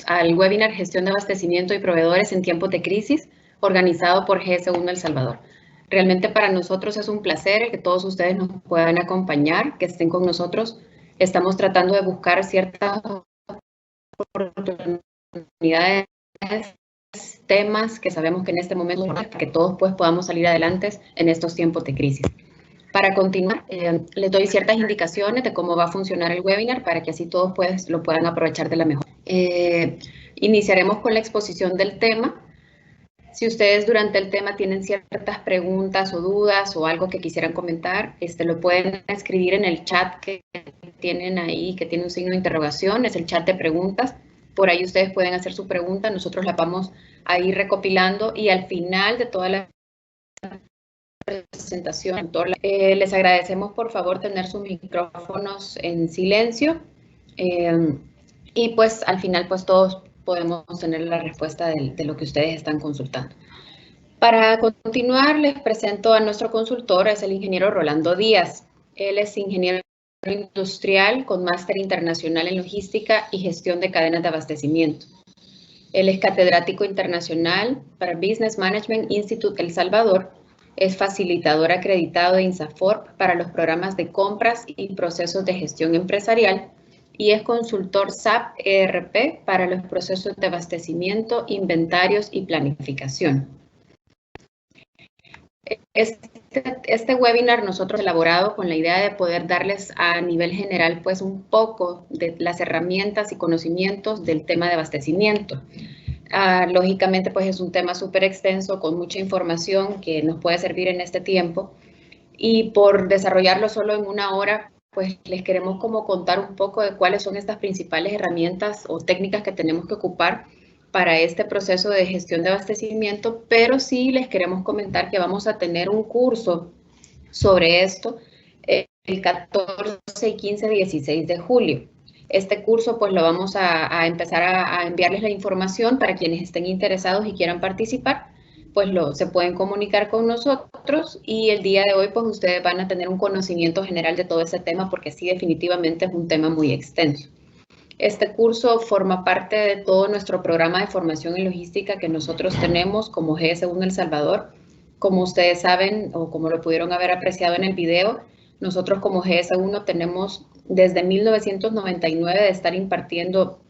al webinar Gestión de Abastecimiento y Proveedores en Tiempos de Crisis, organizado por GS1 El Salvador. Realmente para nosotros es un placer que todos ustedes nos puedan acompañar, que estén con nosotros. Estamos tratando de buscar ciertas oportunidades, temas que sabemos que en este momento, que todos pues podamos salir adelante en estos tiempos de crisis. Para continuar, les doy ciertas indicaciones de cómo va a funcionar el webinar para que así todos pues lo puedan aprovechar de la mejor. Iniciaremos con la exposición del tema. Si ustedes durante el tema tienen ciertas preguntas o dudas o algo que quisieran comentar, lo pueden escribir en el chat que tienen ahí, que tiene un signo de interrogación, es el chat de preguntas. Por ahí ustedes pueden hacer su pregunta, nosotros la vamos a ir recopilando y al final de toda la presentación, les agradecemos por favor tener sus micrófonos en silencio y pues al final pues todos podemos tener la respuesta de lo que ustedes están consultando. Para continuar, les presento a nuestro consultor, es el ingeniero Rolando Díaz. Él es ingeniero industrial con máster internacional en logística y gestión de cadenas de abastecimiento. Él es catedrático internacional para Business Management Institute El Salvador. Es facilitador acreditado de INSAFORP para los programas de compras y procesos de gestión empresarial y es consultor SAP ERP para los procesos de abastecimiento, inventarios y planificación. Este webinar nosotros elaborado con la idea de poder darles a nivel general pues un poco de las herramientas y conocimientos del tema de abastecimiento. Lógicamente pues es un tema súper extenso con mucha información que nos puede servir en este tiempo y por desarrollarlo solo en una hora pues les queremos como contar un poco de cuáles son estas principales herramientas o técnicas que tenemos que ocupar para este proceso de gestión de abastecimiento, pero sí les queremos comentar que vamos a tener un curso sobre esto el 14 y 15, 16 de julio. Este curso pues lo vamos a empezar a enviarles la información para quienes estén interesados y quieran participar, pues se pueden comunicar con nosotros y el día de hoy pues ustedes van a tener un conocimiento general de todo ese tema porque sí definitivamente es un tema muy extenso. Este curso forma parte de todo nuestro programa de formación en logística que nosotros tenemos como GS1 El Salvador. Como ustedes saben o como lo pudieron haber apreciado en el video, nosotros como GS1 tenemos desde 1999 de estar impartiendo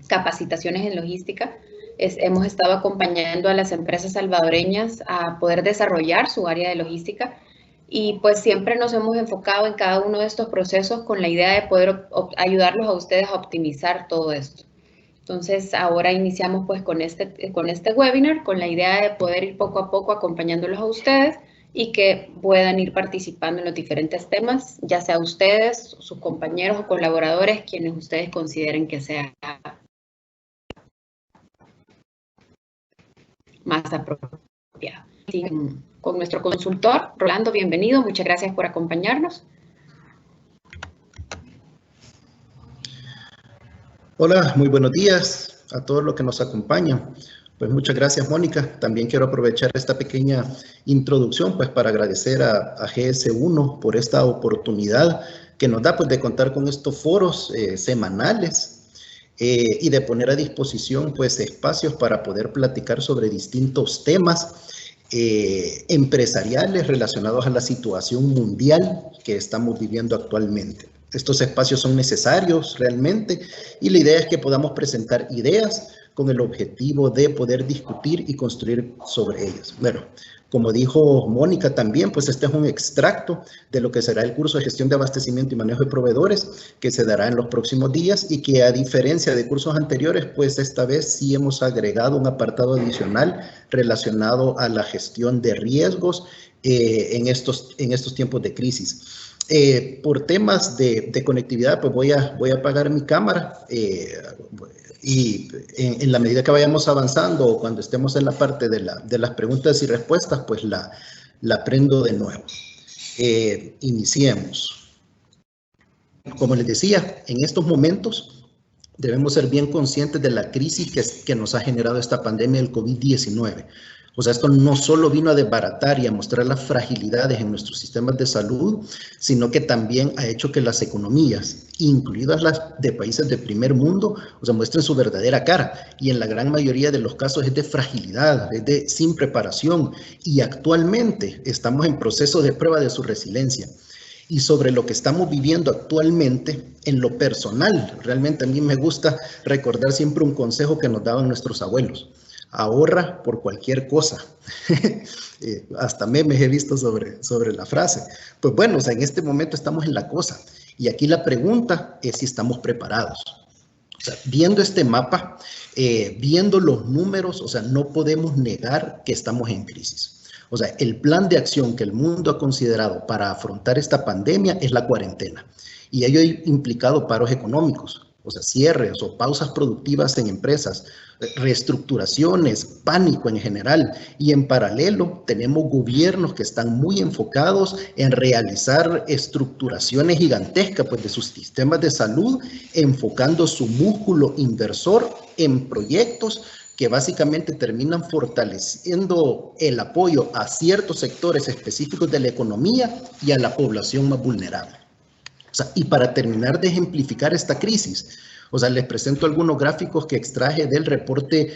capacitaciones en logística. Hemos estado acompañando a las empresas salvadoreñas a poder desarrollar su área de logística y pues siempre nos hemos enfocado en cada uno de estos procesos con la idea de poder ayudarlos a ustedes a optimizar todo esto. Entonces, ahora iniciamos pues con este webinar con la idea de poder ir poco a poco acompañándolos a ustedes y que puedan ir participando en los diferentes temas, ya sea ustedes, sus compañeros o colaboradores, quienes ustedes consideren que sea más apropiado. Sí, con nuestro consultor, Rolando, bienvenido, muchas gracias por acompañarnos. Hola, muy buenos días a todos los que nos acompañan. Pues muchas gracias, Mónica. También quiero aprovechar esta pequeña introducción pues para agradecer a GS1 por esta oportunidad que nos da pues de contar con estos foros semanales y de poner a disposición pues espacios para poder platicar sobre distintos temas empresariales relacionados a la situación mundial que estamos viviendo actualmente. Estos espacios son necesarios realmente y la idea es que podamos presentar ideas con el objetivo de poder discutir y construir sobre ellas. Bueno, como dijo Mónica también, pues este es un extracto de lo que será el curso de gestión de abastecimiento y manejo de proveedores que se dará en los próximos días y que a diferencia de cursos anteriores, pues esta vez sí hemos agregado un apartado adicional relacionado a la gestión de riesgos en estos tiempos de crisis. Por temas de conectividad, pues voy a apagar mi cámara y en la medida que vayamos avanzando o cuando estemos en la parte de las preguntas y respuestas, pues la prendo de nuevo. Iniciemos. Como les decía, en estos momentos debemos ser bien conscientes de la crisis que nos ha generado esta pandemia del COVID-19. O sea, esto no solo vino a desbaratar y a mostrar las fragilidades en nuestros sistemas de salud, sino que también ha hecho que las economías, incluidas las de países de primer mundo, o sea, muestren su verdadera cara. Y en la gran mayoría de los casos es de fragilidad, es de sin preparación. Y actualmente estamos en proceso de prueba de su resiliencia. Y sobre lo que estamos viviendo actualmente, en lo personal, realmente a mí me gusta recordar siempre un consejo que nos daban nuestros abuelos. Ahorra por cualquier cosa. Hasta memes he visto sobre la frase. Pues bueno, o sea, en este momento estamos en la cosa. Y aquí la pregunta es si estamos preparados. O sea, viendo este mapa, viendo los números, o sea, no podemos negar que estamos en crisis. O sea, el plan de acción que el mundo ha considerado para afrontar esta pandemia es la cuarentena. Y ello ha implicado paros económicos, o sea, cierres o pausas productivas en empresas, reestructuraciones, pánico en general. Y en paralelo tenemos gobiernos que están muy enfocados en realizar estructuraciones gigantescas pues, de sus sistemas de salud, enfocando su músculo inversor en proyectos que básicamente terminan fortaleciendo el apoyo a ciertos sectores específicos de la economía y a la población más vulnerable. O sea, y para terminar de ejemplificar esta crisis, o sea, les presento algunos gráficos que extraje del reporte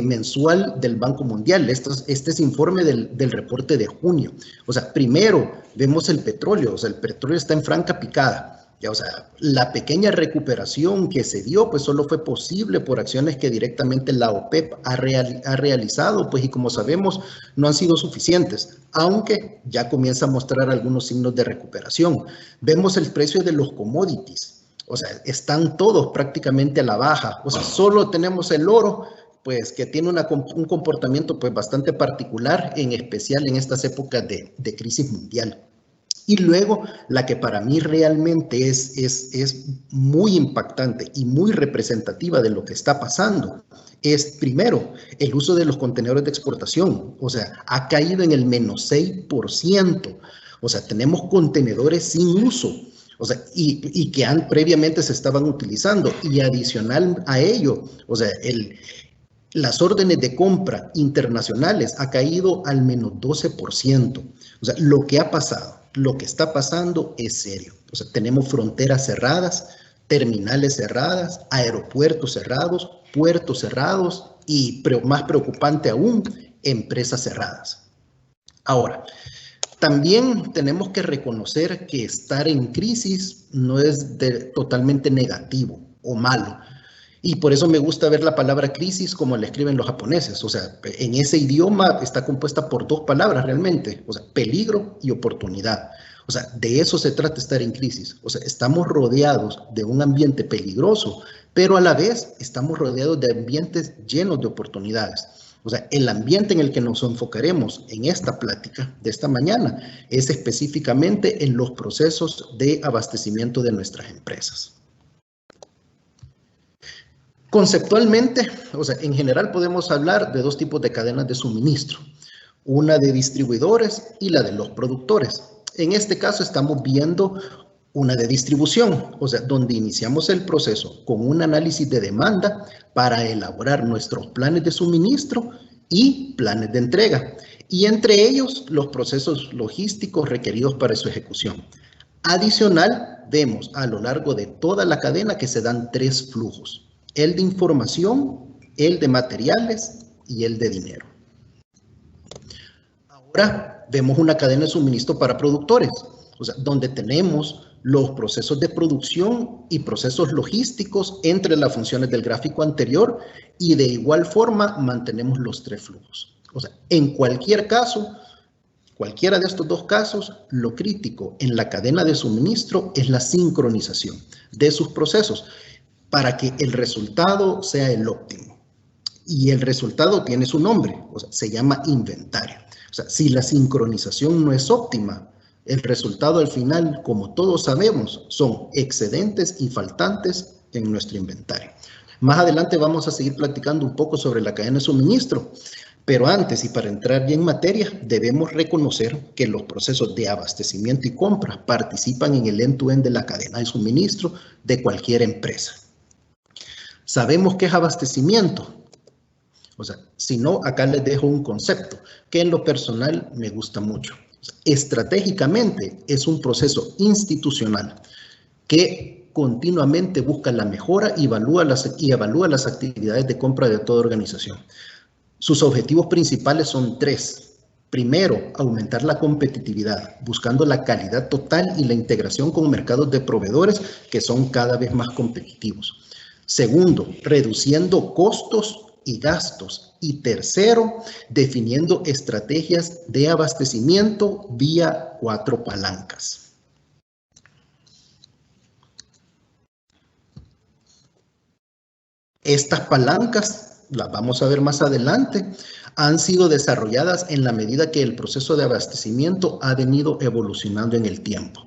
mensual del Banco Mundial. Este es informe del reporte de junio. O sea, primero vemos el petróleo, o sea, el petróleo está en franca picada. Ya, o sea, la pequeña recuperación que se dio, pues solo fue posible por acciones que directamente la OPEP ha realizado, pues y como sabemos, no han sido suficientes, aunque ya comienza a mostrar algunos signos de recuperación. Vemos el precio de los commodities, o sea, están todos prácticamente a la baja, o sea, solo tenemos el oro, pues que tiene un comportamiento pues bastante particular, en especial en estas épocas de crisis mundial. Y luego, la que para mí realmente es muy impactante y muy representativa de lo que está pasando, es primero el uso de los contenedores de exportación. O sea, ha caído en el menos 6%. O sea, tenemos contenedores sin uso. O sea, y que previamente se estaban utilizando. Y adicional a ello, o sea, las órdenes de compra internacionales ha caído al menos 12%. O sea, lo que ha pasado, lo que está pasando es serio. O sea, tenemos fronteras cerradas, terminales cerradas, aeropuertos cerrados, puertos cerrados y, más preocupante aún, empresas cerradas. Ahora, también tenemos que reconocer que estar en crisis no es totalmente negativo o malo. Y por eso me gusta ver la palabra crisis como la escriben los japoneses. O sea, en ese idioma está compuesta por dos palabras realmente. O sea, peligro y oportunidad. O sea, de eso se trata estar en crisis. O sea, estamos rodeados de un ambiente peligroso, pero a la vez estamos rodeados de ambientes llenos de oportunidades. O sea, el ambiente en el que nos enfocaremos en esta plática de esta mañana es específicamente en los procesos de abastecimiento de nuestras empresas. Conceptualmente, o sea, en general podemos hablar de dos tipos de cadenas de suministro, una de distribuidores y la de los productores. En este caso estamos viendo una de distribución, o sea, donde iniciamos el proceso con un análisis de demanda para elaborar nuestros planes de suministro y planes de entrega, y entre ellos los procesos logísticos requeridos para su ejecución. Adicional, vemos a lo largo de toda la cadena que se dan tres flujos: el de información, el de materiales y el de dinero. Ahora vemos una cadena de suministro para productores, o sea, donde tenemos los procesos de producción y procesos logísticos entre las funciones del gráfico anterior, y de igual forma mantenemos los tres flujos. O sea, en cualquier caso, cualquiera de estos dos casos, lo crítico en la cadena de suministro es la sincronización de sus procesos para que el resultado sea el óptimo. Y el resultado tiene su nombre, o sea, se llama inventario. O sea, si la sincronización no es óptima, el resultado al final, como todos sabemos, son excedentes y faltantes en nuestro inventario. Más adelante vamos a seguir platicando un poco sobre la cadena de suministro, pero antes y para entrar bien en materia, debemos reconocer que los procesos de abastecimiento y compra participan en el end-to-end de la cadena de suministro de cualquier empresa. Sabemos qué es abastecimiento. O sea, si no, acá les dejo un concepto que en lo personal me gusta mucho. O sea, estratégicamente es un proceso institucional que continuamente busca la mejora y evalúa las actividades de compra de toda organización. Sus objetivos principales son 3. Primero, aumentar la competitividad, buscando la calidad total y la integración con mercados de proveedores que son cada vez más competitivos. Segundo, reduciendo costos y gastos. Y tercero, definiendo estrategias de abastecimiento vía 4 palancas. Estas palancas, las vamos a ver más adelante, han sido desarrolladas en la medida que el proceso de abastecimiento ha venido evolucionando en el tiempo.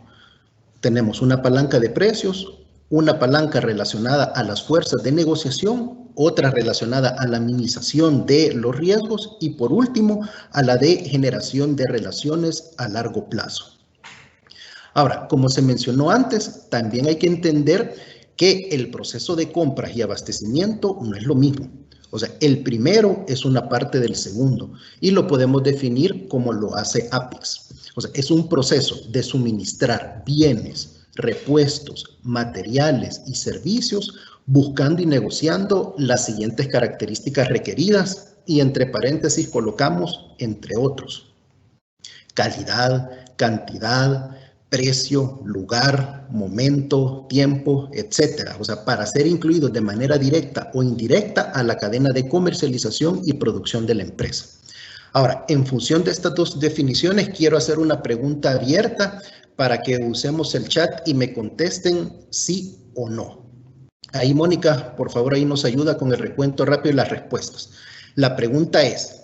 Tenemos una palanca de precios, una palanca relacionada a las fuerzas de negociación, otra relacionada a la minimización de los riesgos y por último a la de generación de relaciones a largo plazo. Ahora, como se mencionó antes, también hay que entender que el proceso de compras y abastecimiento no es lo mismo. O sea, el primero es una parte del segundo y lo podemos definir como lo hace Apex. O sea, es un proceso de suministrar bienes, repuestos, materiales y servicios buscando y negociando las siguientes características requeridas y entre paréntesis colocamos entre otros: calidad, cantidad, precio, lugar, momento, tiempo, etcétera. O sea, para ser incluidos de manera directa o indirecta a la cadena de comercialización y producción de la empresa. Ahora, en función de estas dos definiciones, quiero hacer una pregunta abierta para que usemos el chat y me contesten sí o no. Ahí, Mónica, por favor, ahí nos ayuda con el recuento rápido de las respuestas. La pregunta es,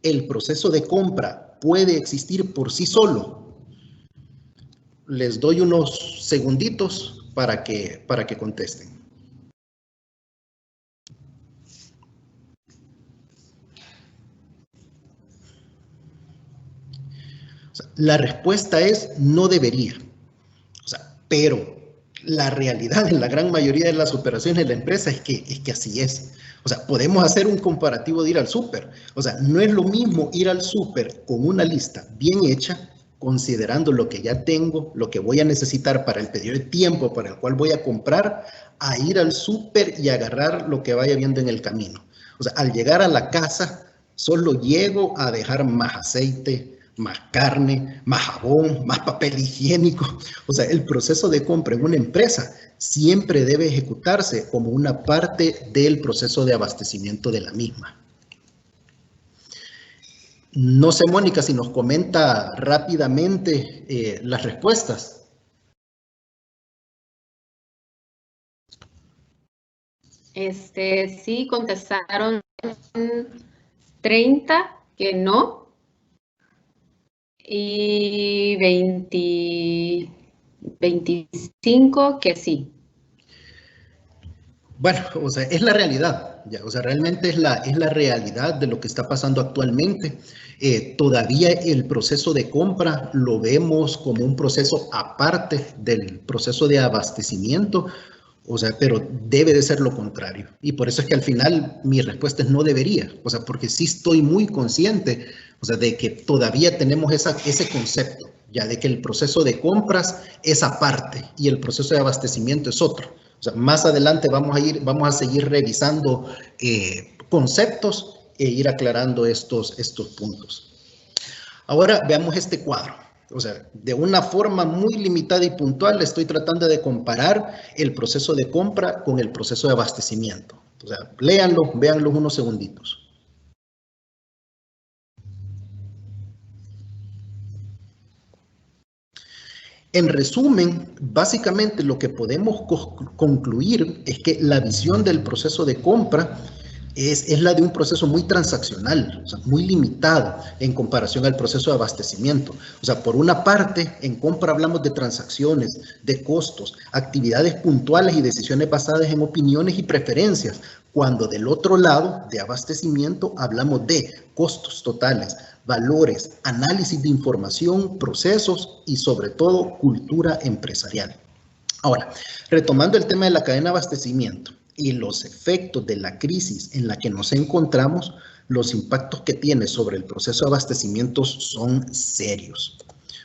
¿el proceso de compra puede existir por sí solo? Les doy unos segunditos para que contesten. O sea, la respuesta es no debería. O sea, pero la realidad en la gran mayoría de las operaciones de la empresa es que así es. O sea, podemos hacer un comparativo de ir al súper. O sea, no es lo mismo ir al súper con una lista bien hecha, considerando lo que ya tengo, lo que voy a necesitar para el periodo de tiempo para el cual voy a comprar, a ir al súper y agarrar lo que vaya viendo en el camino. O sea, al llegar a la casa, solo llego a dejar más aceite, más carne, más jabón, más papel higiénico. O sea, el proceso de compra en una empresa siempre debe ejecutarse como una parte del proceso de abastecimiento de la misma. No sé, Mónica, si nos comenta rápidamente las respuestas. Sí, contestaron 30 que no y 25 que sí. Bueno, o sea, es la realidad, ya, o sea, realmente es la realidad de lo que está pasando actualmente. Todavía el proceso de compra lo vemos como un proceso aparte del proceso de abastecimiento, o sea, pero debe de ser lo contrario. Y por eso es que al final mi respuesta es no debería, o sea, porque sí estoy muy consciente, o sea, de que todavía tenemos ese concepto, ya de que el proceso de compras es aparte y el proceso de abastecimiento es otro. O sea, más adelante vamos a seguir revisando conceptos e ir aclarando estos puntos. Ahora veamos este cuadro. O sea, de una forma muy limitada y puntual estoy tratando de comparar el proceso de compra con el proceso de abastecimiento. O sea, léanlo, véanlo unos segunditos. En resumen, básicamente lo que podemos concluir es que la visión del proceso de compra es la de un proceso muy transaccional, o sea, muy limitado en comparación al proceso de abastecimiento. O sea, por una parte, en compra hablamos de transacciones, de costos, actividades puntuales y decisiones basadas en opiniones y preferencias, cuando del otro lado, de abastecimiento, hablamos de costos totales, valores, análisis de información, procesos y sobre todo cultura empresarial. Ahora, retomando el tema de la cadena de abastecimiento, y los efectos de la crisis en la que nos encontramos, los impactos que tiene sobre el proceso de abastecimiento son serios.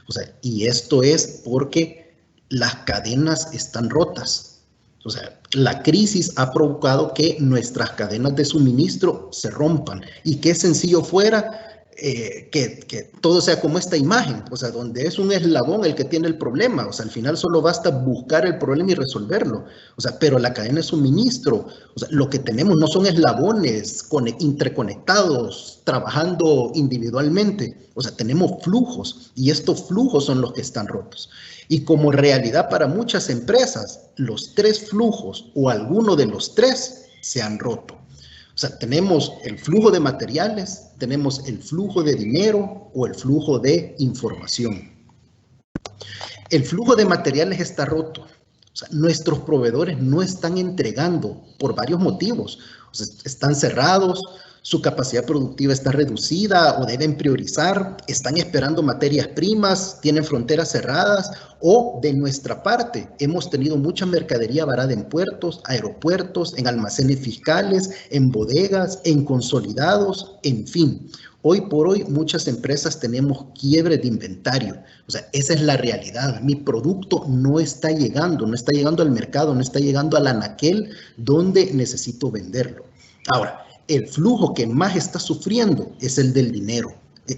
O sea, y esto es porque las cadenas están rotas. O sea, la crisis ha provocado que nuestras cadenas de suministro se rompan, y qué sencillo fuera que todo sea como esta imagen, o sea, donde es un eslabón el que tiene el problema. O sea, al final solo basta buscar el problema y resolverlo. O sea, pero la cadena de suministro, o sea, lo que tenemos no son eslabones interconectados, trabajando individualmente. O sea, tenemos flujos, y estos flujos son los que están rotos. Y como realidad para muchas empresas, los 3 flujos o alguno de los 3 se han roto. O sea, tenemos el flujo de materiales, tenemos el flujo de dinero o el flujo de información. El flujo de materiales está roto. O sea, nuestros proveedores no están entregando por varios motivos. O sea, están cerrados, su capacidad productiva está reducida o deben priorizar, están esperando materias primas, tienen fronteras cerradas, o de nuestra parte hemos tenido mucha mercadería varada en puertos, aeropuertos, en almacenes fiscales, en bodegas, en consolidados, en fin. Hoy por hoy muchas empresas tenemos quiebre de inventario. O sea, esa es la realidad. Mi producto no está llegando al mercado, no está llegando al anaquel donde necesito venderlo. Ahora, el flujo que más está sufriendo es el del dinero.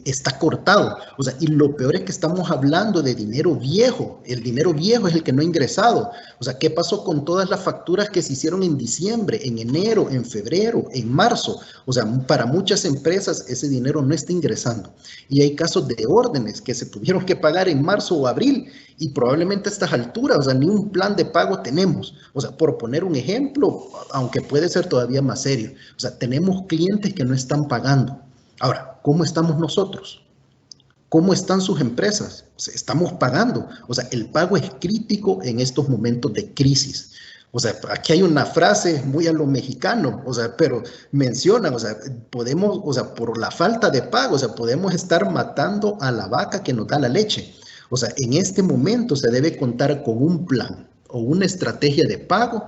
Está cortado. O sea, y lo peor es que estamos hablando de dinero viejo. El dinero viejo es el que no ha ingresado. O sea, ¿qué pasó con todas las facturas que se hicieron en diciembre, en enero, en febrero, en marzo? O sea, para muchas empresas ese dinero no está ingresando. Y hay casos de órdenes que se tuvieron que pagar en marzo o abril, y probablemente a estas alturas, o sea, ni un plan de pago tenemos. O sea, por poner un ejemplo, aunque puede ser todavía más serio. O sea, tenemos clientes que no están pagando. Ahora, ¿cómo estamos nosotros? ¿Cómo están sus empresas? Estamos pagando. O sea, el pago es crítico en estos momentos de crisis. O sea, aquí hay una frase muy a lo mexicano, o sea, pero mencionan, o sea, podemos, o sea, por la falta de pago, o sea, podemos estar matando a la vaca que nos da la leche. O sea, en este momento se debe contar con un plan o una estrategia de pago,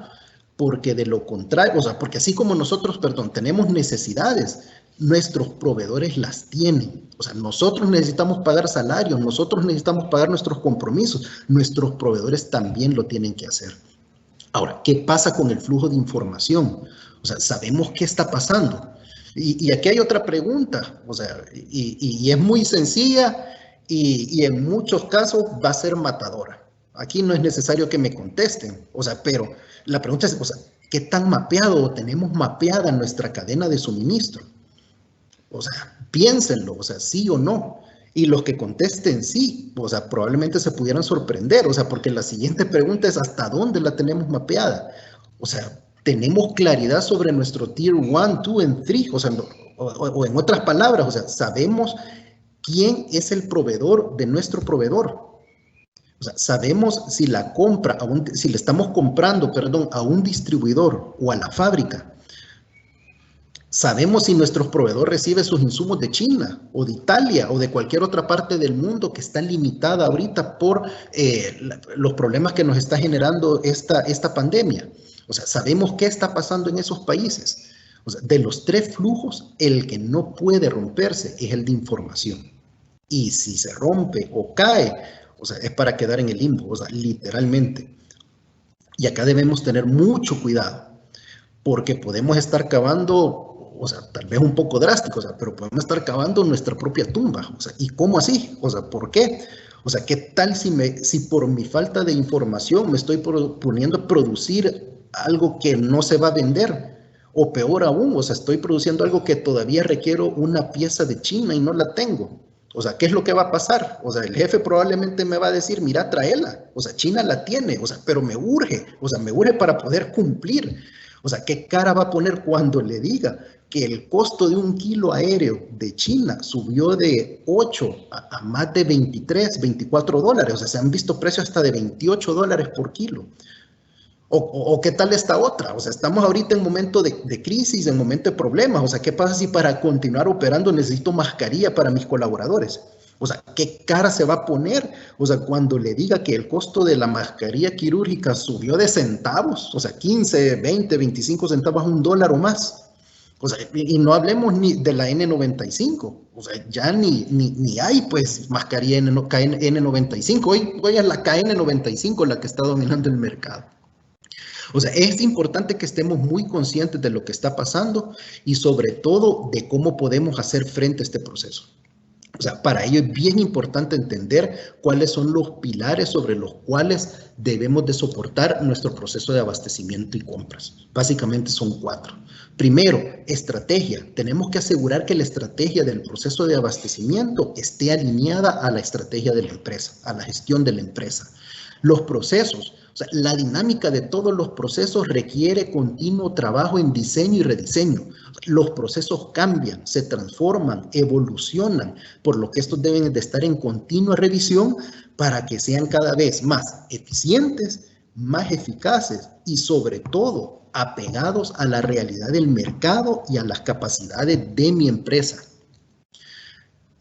porque de lo contrario, o sea, porque así como nosotros, tenemos necesidades, nuestros proveedores las tienen. O sea, nosotros necesitamos pagar salarios, nosotros necesitamos pagar nuestros compromisos, nuestros proveedores también lo tienen que hacer. Ahora, ¿qué pasa con el flujo de información? O sea, sabemos qué está pasando. Y aquí hay otra pregunta, o sea, y es muy sencilla, y en muchos casos va a ser matadora. Aquí no es necesario que me contesten, o sea, pero la pregunta es, o sea, ¿qué tan mapeado o tenemos mapeada nuestra cadena de suministro? O sea, piénsenlo, o sea, sí o no. Y los que contesten sí, o sea, probablemente se pudieran sorprender, o sea, porque la siguiente pregunta es ¿hasta dónde la tenemos mapeada? O sea, tenemos claridad sobre nuestro Tier 1, 2 y 3, o sea, o en otras palabras, o sea, sabemos quién es el proveedor de nuestro proveedor. O sea, sabemos si la compra, si le estamos comprando, a un distribuidor o a la fábrica. Sabemos si nuestro proveedor recibe sus insumos de China o de Italia o de cualquier otra parte del mundo que está limitada ahorita por los problemas que nos está generando esta pandemia. O sea, sabemos qué está pasando en esos países. O sea, de los 3 flujos, el que no puede romperse es el de información. Y si se rompe o cae, o sea, es para quedar en el limbo, o sea, literalmente. Y acá debemos tener mucho cuidado, porque podemos estar cavando, o sea, tal vez un poco drástico, o sea, pero podemos estar cavando nuestra propia tumba. O sea, ¿y cómo así? O sea, ¿por qué? O sea, ¿qué tal si por mi falta de información me estoy poniendo a producir algo que no se va a vender? O peor aún, o sea, estoy produciendo algo que todavía requiero una pieza de China y no la tengo. O sea, ¿qué es lo que va a pasar? O sea, el jefe probablemente me va a decir, mira, tráela. O sea, China la tiene, o sea, pero me urge. O sea, me urge para poder cumplir. O sea, ¿qué cara va a poner cuando le diga que el costo de un kilo aéreo de China subió de 8 a más de 23, 24 dólares? O sea, se han visto precios hasta de 28 dólares por kilo. O qué tal esta otra, o sea, estamos ahorita en momento de crisis, en momento de problemas, o sea, ¿qué pasa si para continuar operando necesito mascarilla para mis colaboradores? O sea, ¿qué cara se va a poner? O sea, cuando le diga que el costo de la mascarilla quirúrgica subió de centavos, o sea, 15, 20, 25 centavos a $1 o más. O sea, y no hablemos ni de la N95, o sea, ya ni hay pues mascarilla N95, hoy es la KN95 la que está dominando el mercado. O sea, es importante que estemos muy conscientes de lo que está pasando y sobre todo de cómo podemos hacer frente a este proceso. O sea, para ello es bien importante entender cuáles son los pilares sobre los cuales debemos de soportar nuestro proceso de abastecimiento y compras. Básicamente son 4. Primero, estrategia. Tenemos que asegurar que la estrategia del proceso de abastecimiento esté alineada a la estrategia de la empresa, a la gestión de la empresa. Los procesos. O sea, la dinámica de todos los procesos requiere continuo trabajo en diseño y rediseño. Los procesos cambian, se transforman, evolucionan, por lo que estos deben de estar en continua revisión para que sean cada vez más eficientes, más eficaces y sobre todo apegados a la realidad del mercado y a las capacidades de mi empresa.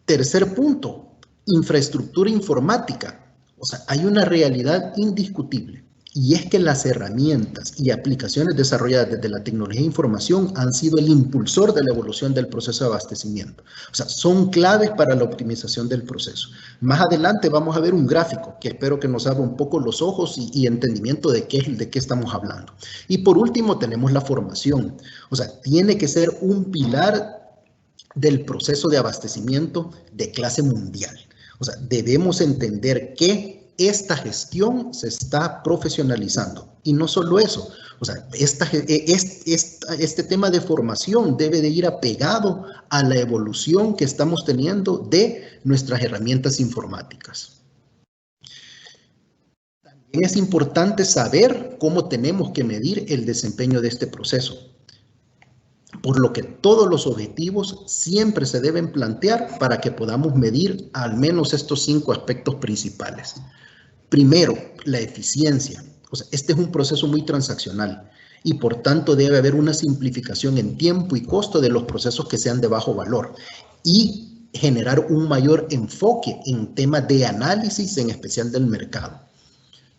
Tercer punto, infraestructura informática. O sea, hay una realidad indiscutible y es que las herramientas y aplicaciones desarrolladas desde la tecnología de información han sido el impulsor de la evolución del proceso de abastecimiento. O sea, son claves para la optimización del proceso. Más adelante vamos a ver un gráfico que espero que nos abra un poco los ojos y entendimiento de qué estamos hablando. Y por último tenemos la formación. O sea, tiene que ser un pilar del proceso de abastecimiento de clase mundial. O sea, debemos entender que esta gestión se está profesionalizando. Y no solo eso, o sea, este tema de formación debe de ir apegado a la evolución que estamos teniendo de nuestras herramientas informáticas. También es importante saber cómo tenemos que medir el desempeño de este proceso. Por lo que todos los objetivos siempre se deben plantear para que podamos medir al menos estos 5 aspectos principales. Primero, la eficiencia. O sea, este es un proceso muy transaccional y por tanto debe haber una simplificación en tiempo y costo de los procesos que sean de bajo valor y generar un mayor enfoque en temas de análisis, en especial del mercado.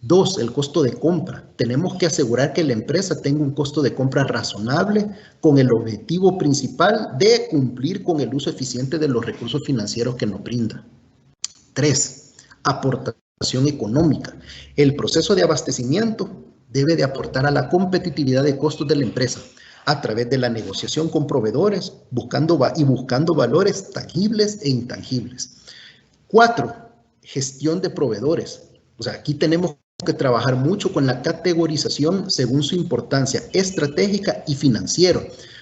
2, el costo de compra. Tenemos que asegurar que la empresa tenga un costo de compra razonable con el objetivo principal de cumplir con el uso eficiente de los recursos financieros que nos brinda. 3, aportación económica. El proceso de abastecimiento debe de aportar a la competitividad de costos de la empresa a través de la negociación con proveedores, buscando valores tangibles e intangibles. 4, gestión de proveedores. O sea, aquí tenemos que trabajar mucho con la categorización según su importancia estratégica y financiera,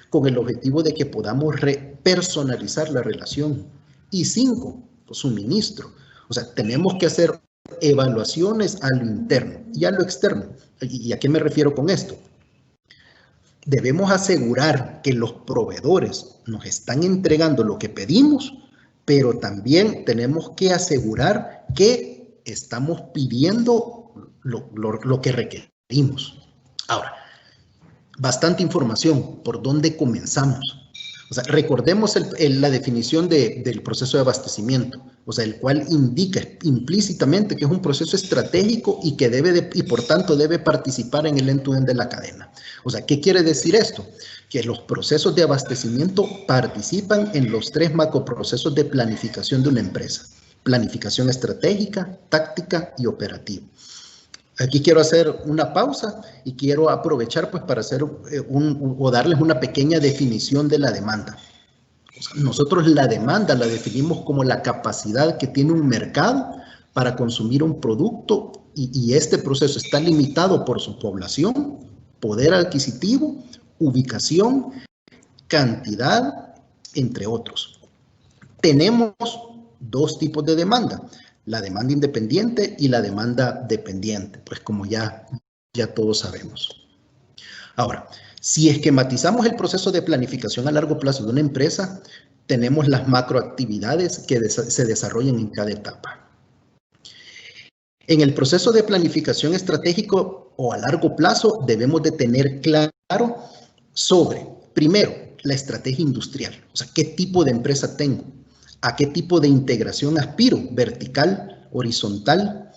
con el objetivo de que podamos personalizar la relación. Y 5, suministro. O sea, tenemos que hacer evaluaciones a lo interno y a lo externo. ¿Y a qué me refiero con esto? Debemos asegurar que los proveedores nos están entregando lo que pedimos, pero también tenemos que asegurar que estamos pidiendo lo que requerimos. Ahora, bastante información. ¿Por dónde comenzamos? O sea, recordemos la definición del proceso de abastecimiento, o sea, el cual indica implícitamente que es un proceso estratégico y que y por tanto debe participar en el end-to-end de la cadena. O sea, ¿qué quiere decir esto? Que los procesos de abastecimiento participan en los 3 macroprocesos de planificación de una empresa: planificación estratégica, táctica y operativa. Aquí quiero hacer una pausa y quiero aprovechar pues para hacer o darles una pequeña definición de la demanda. O sea, nosotros la demanda la definimos como la capacidad que tiene un mercado para consumir un producto y este proceso está limitado por su población, poder adquisitivo, ubicación, cantidad, entre otros. Tenemos 2 tipos de demanda: la demanda independiente y la demanda dependiente, pues como ya todos sabemos. Ahora, si esquematizamos el proceso de planificación a largo plazo de una empresa, tenemos las macroactividades que se desarrollan en cada etapa. En el proceso de planificación estratégico o a largo plazo debemos de tener claro sobre, primero, la estrategia industrial, o sea, qué tipo de empresa tengo. ¿A qué tipo de integración aspiro? ¿Vertical? ¿Horizontal?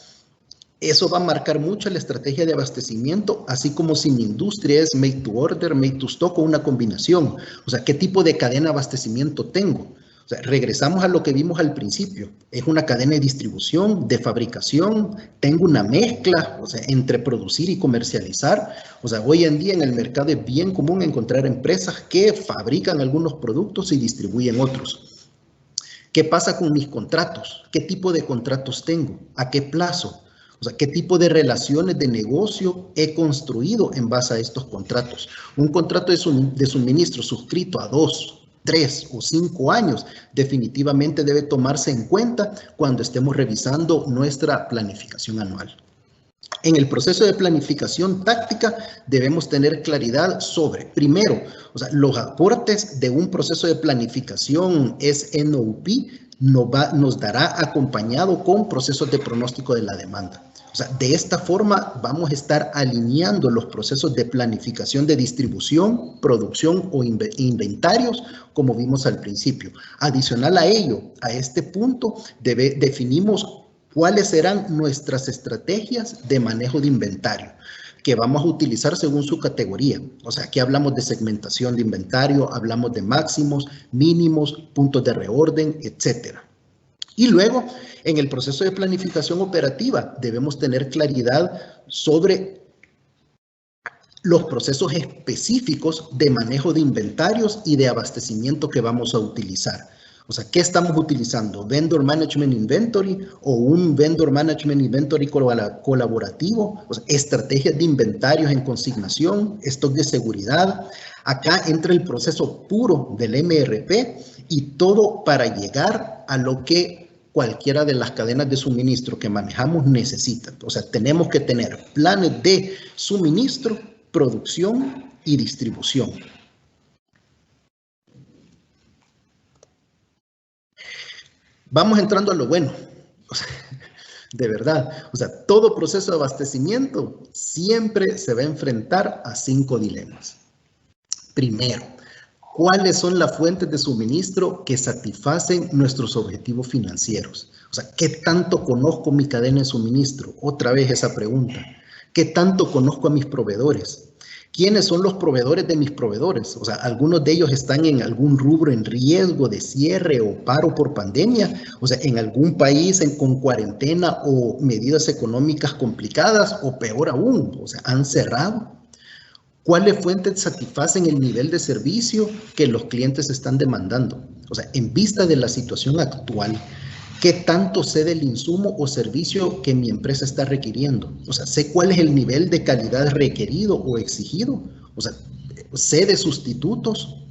Eso va a marcar mucho la estrategia de abastecimiento, así como si mi industria es made to order, made to stock o una combinación. O sea, ¿qué tipo de cadena de abastecimiento tengo? O sea, regresamos a lo que vimos al principio. Es una cadena de distribución, de fabricación, tengo una mezcla, o sea, entre producir y comercializar. O sea, hoy en día en el mercado es bien común encontrar empresas que fabrican algunos productos y distribuyen otros. ¿Qué pasa con mis contratos? ¿Qué tipo de contratos tengo? ¿A qué plazo? O sea, ¿qué tipo de relaciones de negocio he construido en base a estos contratos? Un contrato de suministro suscrito a 2, 3 o 5 años definitivamente debe tomarse en cuenta cuando estemos revisando nuestra planificación anual. En el proceso de planificación táctica debemos tener claridad sobre, primero, o sea, los aportes de un proceso de planificación SNOP nos dará acompañado con procesos de pronóstico de la demanda. O sea, de esta forma vamos a estar alineando los procesos de planificación de distribución, producción o inventarios, como vimos al principio. Adicional a ello, a este punto definimos cuáles serán nuestras estrategias de manejo de inventario que vamos a utilizar según su categoría. O sea, aquí hablamos de segmentación de inventario, hablamos de máximos, mínimos, puntos de reorden, etcétera. Y luego, en el proceso de planificación operativa, debemos tener claridad sobre los procesos específicos de manejo de inventarios y de abastecimiento que vamos a utilizar. O sea, ¿qué estamos utilizando? ¿Vendor Management Inventory o un Vendor Management Inventory colaborativo? O sea, estrategias de inventarios en consignación, stock de seguridad. Acá entra el proceso puro del MRP y todo para llegar a lo que cualquiera de las cadenas de suministro que manejamos necesita. O sea, tenemos que tener planes de suministro, producción y distribución. Vamos entrando a lo bueno, o sea, de verdad. O sea, todo proceso de abastecimiento siempre se va a enfrentar a 5 dilemas. Primero, ¿cuáles son las fuentes de suministro que satisfacen nuestros objetivos financieros? O sea, ¿qué tanto conozco mi cadena de suministro? Otra vez esa pregunta. ¿Qué tanto conozco a mis proveedores? ¿Quiénes son los proveedores de mis proveedores? O sea, algunos de ellos están en algún rubro en riesgo de cierre o paro por pandemia, o sea, en algún país con cuarentena o medidas económicas complicadas, o peor aún, o sea, han cerrado. ¿Cuáles fuentes satisfacen el nivel de servicio que los clientes están demandando? O sea, en vista de la situación actual, ¿qué tanto sé del insumo o servicio que mi empresa está requiriendo? O sea, ¿sé cuál es el nivel de calidad requerido o exigido? O sea, ¿sé de sustitutos?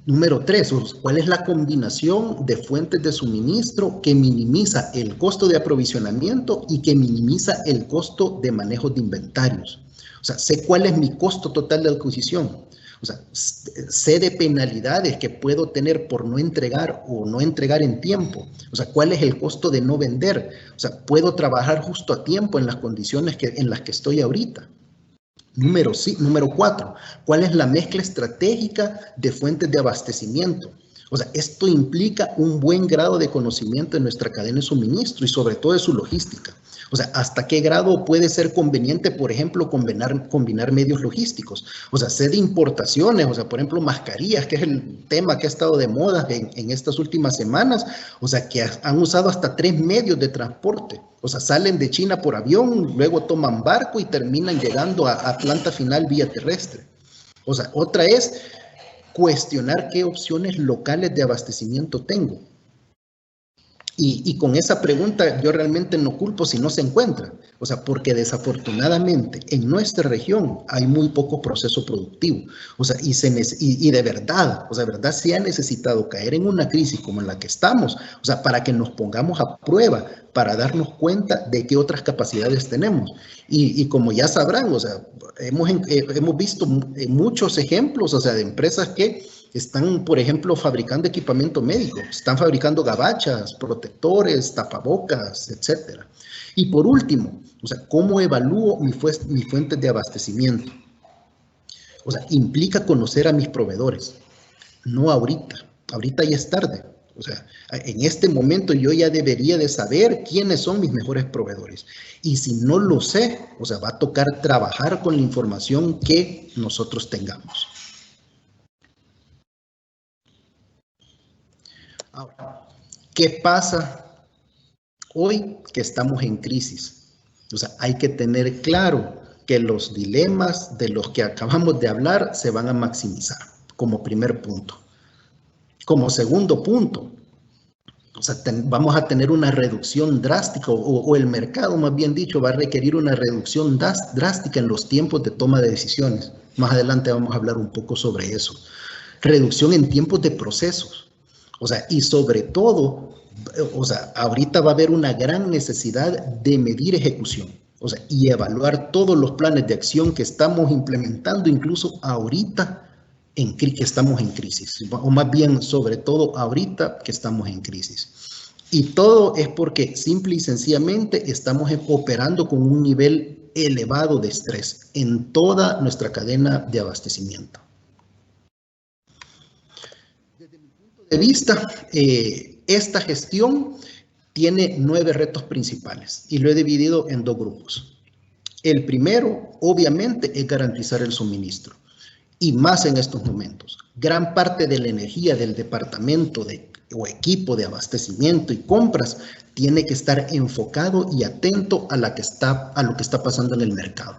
Número 3, ¿cuál es la combinación de fuentes de suministro que minimiza el costo de aprovisionamiento y que minimiza el costo de manejo de inventarios? O sea, sé cuál es mi costo total de adquisición. O sea, sé de penalidades que puedo tener por no entregar o no entregar en tiempo. O sea, ¿cuál es el costo de no vender? O sea, ¿puedo trabajar justo a tiempo en las condiciones en las que estoy ahorita? Número 4, ¿cuál es la mezcla estratégica de fuentes de abastecimiento? O sea, esto implica un buen grado de conocimiento de nuestra cadena de suministro y sobre todo de su logística. O sea, ¿hasta qué grado puede ser conveniente, por ejemplo, combinar medios logísticos? O sea, sé de importaciones, o sea, por ejemplo, mascarillas, que es el tema que ha estado de moda en estas últimas semanas, o sea, que han usado hasta 3 medios de transporte. O sea, salen de China por avión, luego toman barco y terminan llegando a planta final vía terrestre. O sea, otra es cuestionar qué opciones locales de abastecimiento tengo. Y con esa pregunta yo realmente no culpo si no se encuentra. O sea, porque desafortunadamente en nuestra región hay muy poco proceso productivo. O sea, y de verdad, o sea, de verdad se ha necesitado caer en una crisis como en la que estamos, o sea, para que nos pongamos a prueba, para darnos cuenta de qué otras capacidades tenemos. Y como ya sabrán, o sea, hemos visto muchos ejemplos, o sea, de empresas que están, por ejemplo, fabricando equipamiento médico, están fabricando gabachas, protectores, tapabocas, etcétera. Y por último, o sea, ¿cómo evalúo mi fuente de abastecimiento? O sea, implica conocer a mis proveedores, no ahorita. Ahorita ya es tarde. O sea, en este momento yo ya debería de saber quiénes son mis mejores proveedores. Y si no lo sé, o sea, va a tocar trabajar con la información que nosotros tengamos. Ahora, ¿qué pasa hoy que estamos en crisis? O sea, hay que tener claro que los dilemas de los que acabamos de hablar se van a maximizar, como primer punto. Como segundo punto, o sea, vamos a tener una reducción drástica, o el mercado, más bien dicho, va a requerir una reducción drástica en los tiempos de toma de decisiones. Más adelante vamos a hablar un poco sobre eso. Reducción en tiempos de procesos. O sea, y sobre todo, o sea, ahorita va a haber una gran necesidad de medir ejecución. O sea, y evaluar todos los planes de acción que estamos implementando, incluso ahorita que estamos en crisis, o más bien sobre todo ahorita que estamos en crisis. Y todo es porque simple y sencillamente estamos operando con un nivel elevado de estrés en toda nuestra cadena de abastecimiento. Desde mi punto de vista, esta gestión tiene 9 retos principales y lo he dividido en 2 grupos. El primero, obviamente, es garantizar el suministro. Y más en estos momentos. Gran parte de la energía del departamento o equipo de abastecimiento y compras tiene que estar enfocado y atento a lo que está pasando en el mercado.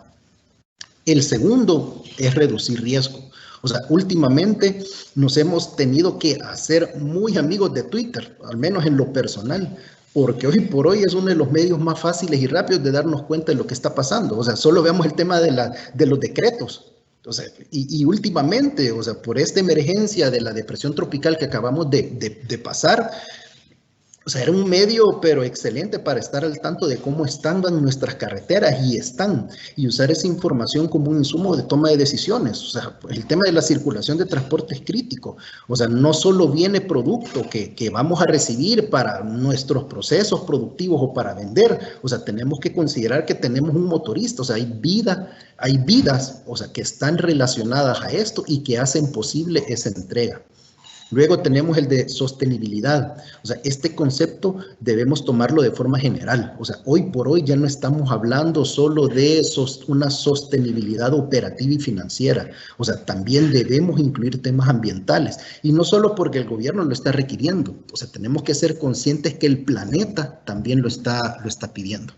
El segundo es reducir riesgo. O sea, últimamente nos hemos tenido que hacer muy amigos de Twitter, al menos en lo personal, porque hoy por hoy es uno de los medios más fáciles y rápidos de darnos cuenta de lo que está pasando. O sea, solo veamos el tema de los decretos. O sea, y últimamente, o sea, por esta emergencia de la depresión tropical que acabamos de pasar, o sea, era un medio, pero excelente para estar al tanto de cómo están nuestras carreteras y usar esa información como un insumo de toma de decisiones. O sea, el tema de la circulación de transporte es crítico. O sea, no solo viene producto que vamos a recibir para nuestros procesos productivos o para vender. O sea, tenemos que considerar que tenemos un motorista. O sea, hay vidas, o sea, que están relacionadas a esto y que hacen posible esa entrega. Luego tenemos el de sostenibilidad. O sea, este concepto debemos tomarlo de forma general. O sea, hoy por hoy ya no estamos hablando solo de una sostenibilidad operativa y financiera. O sea, también debemos incluir temas ambientales. Y no solo porque el gobierno lo está requiriendo. O sea, tenemos que ser conscientes que el planeta también lo está pidiendo.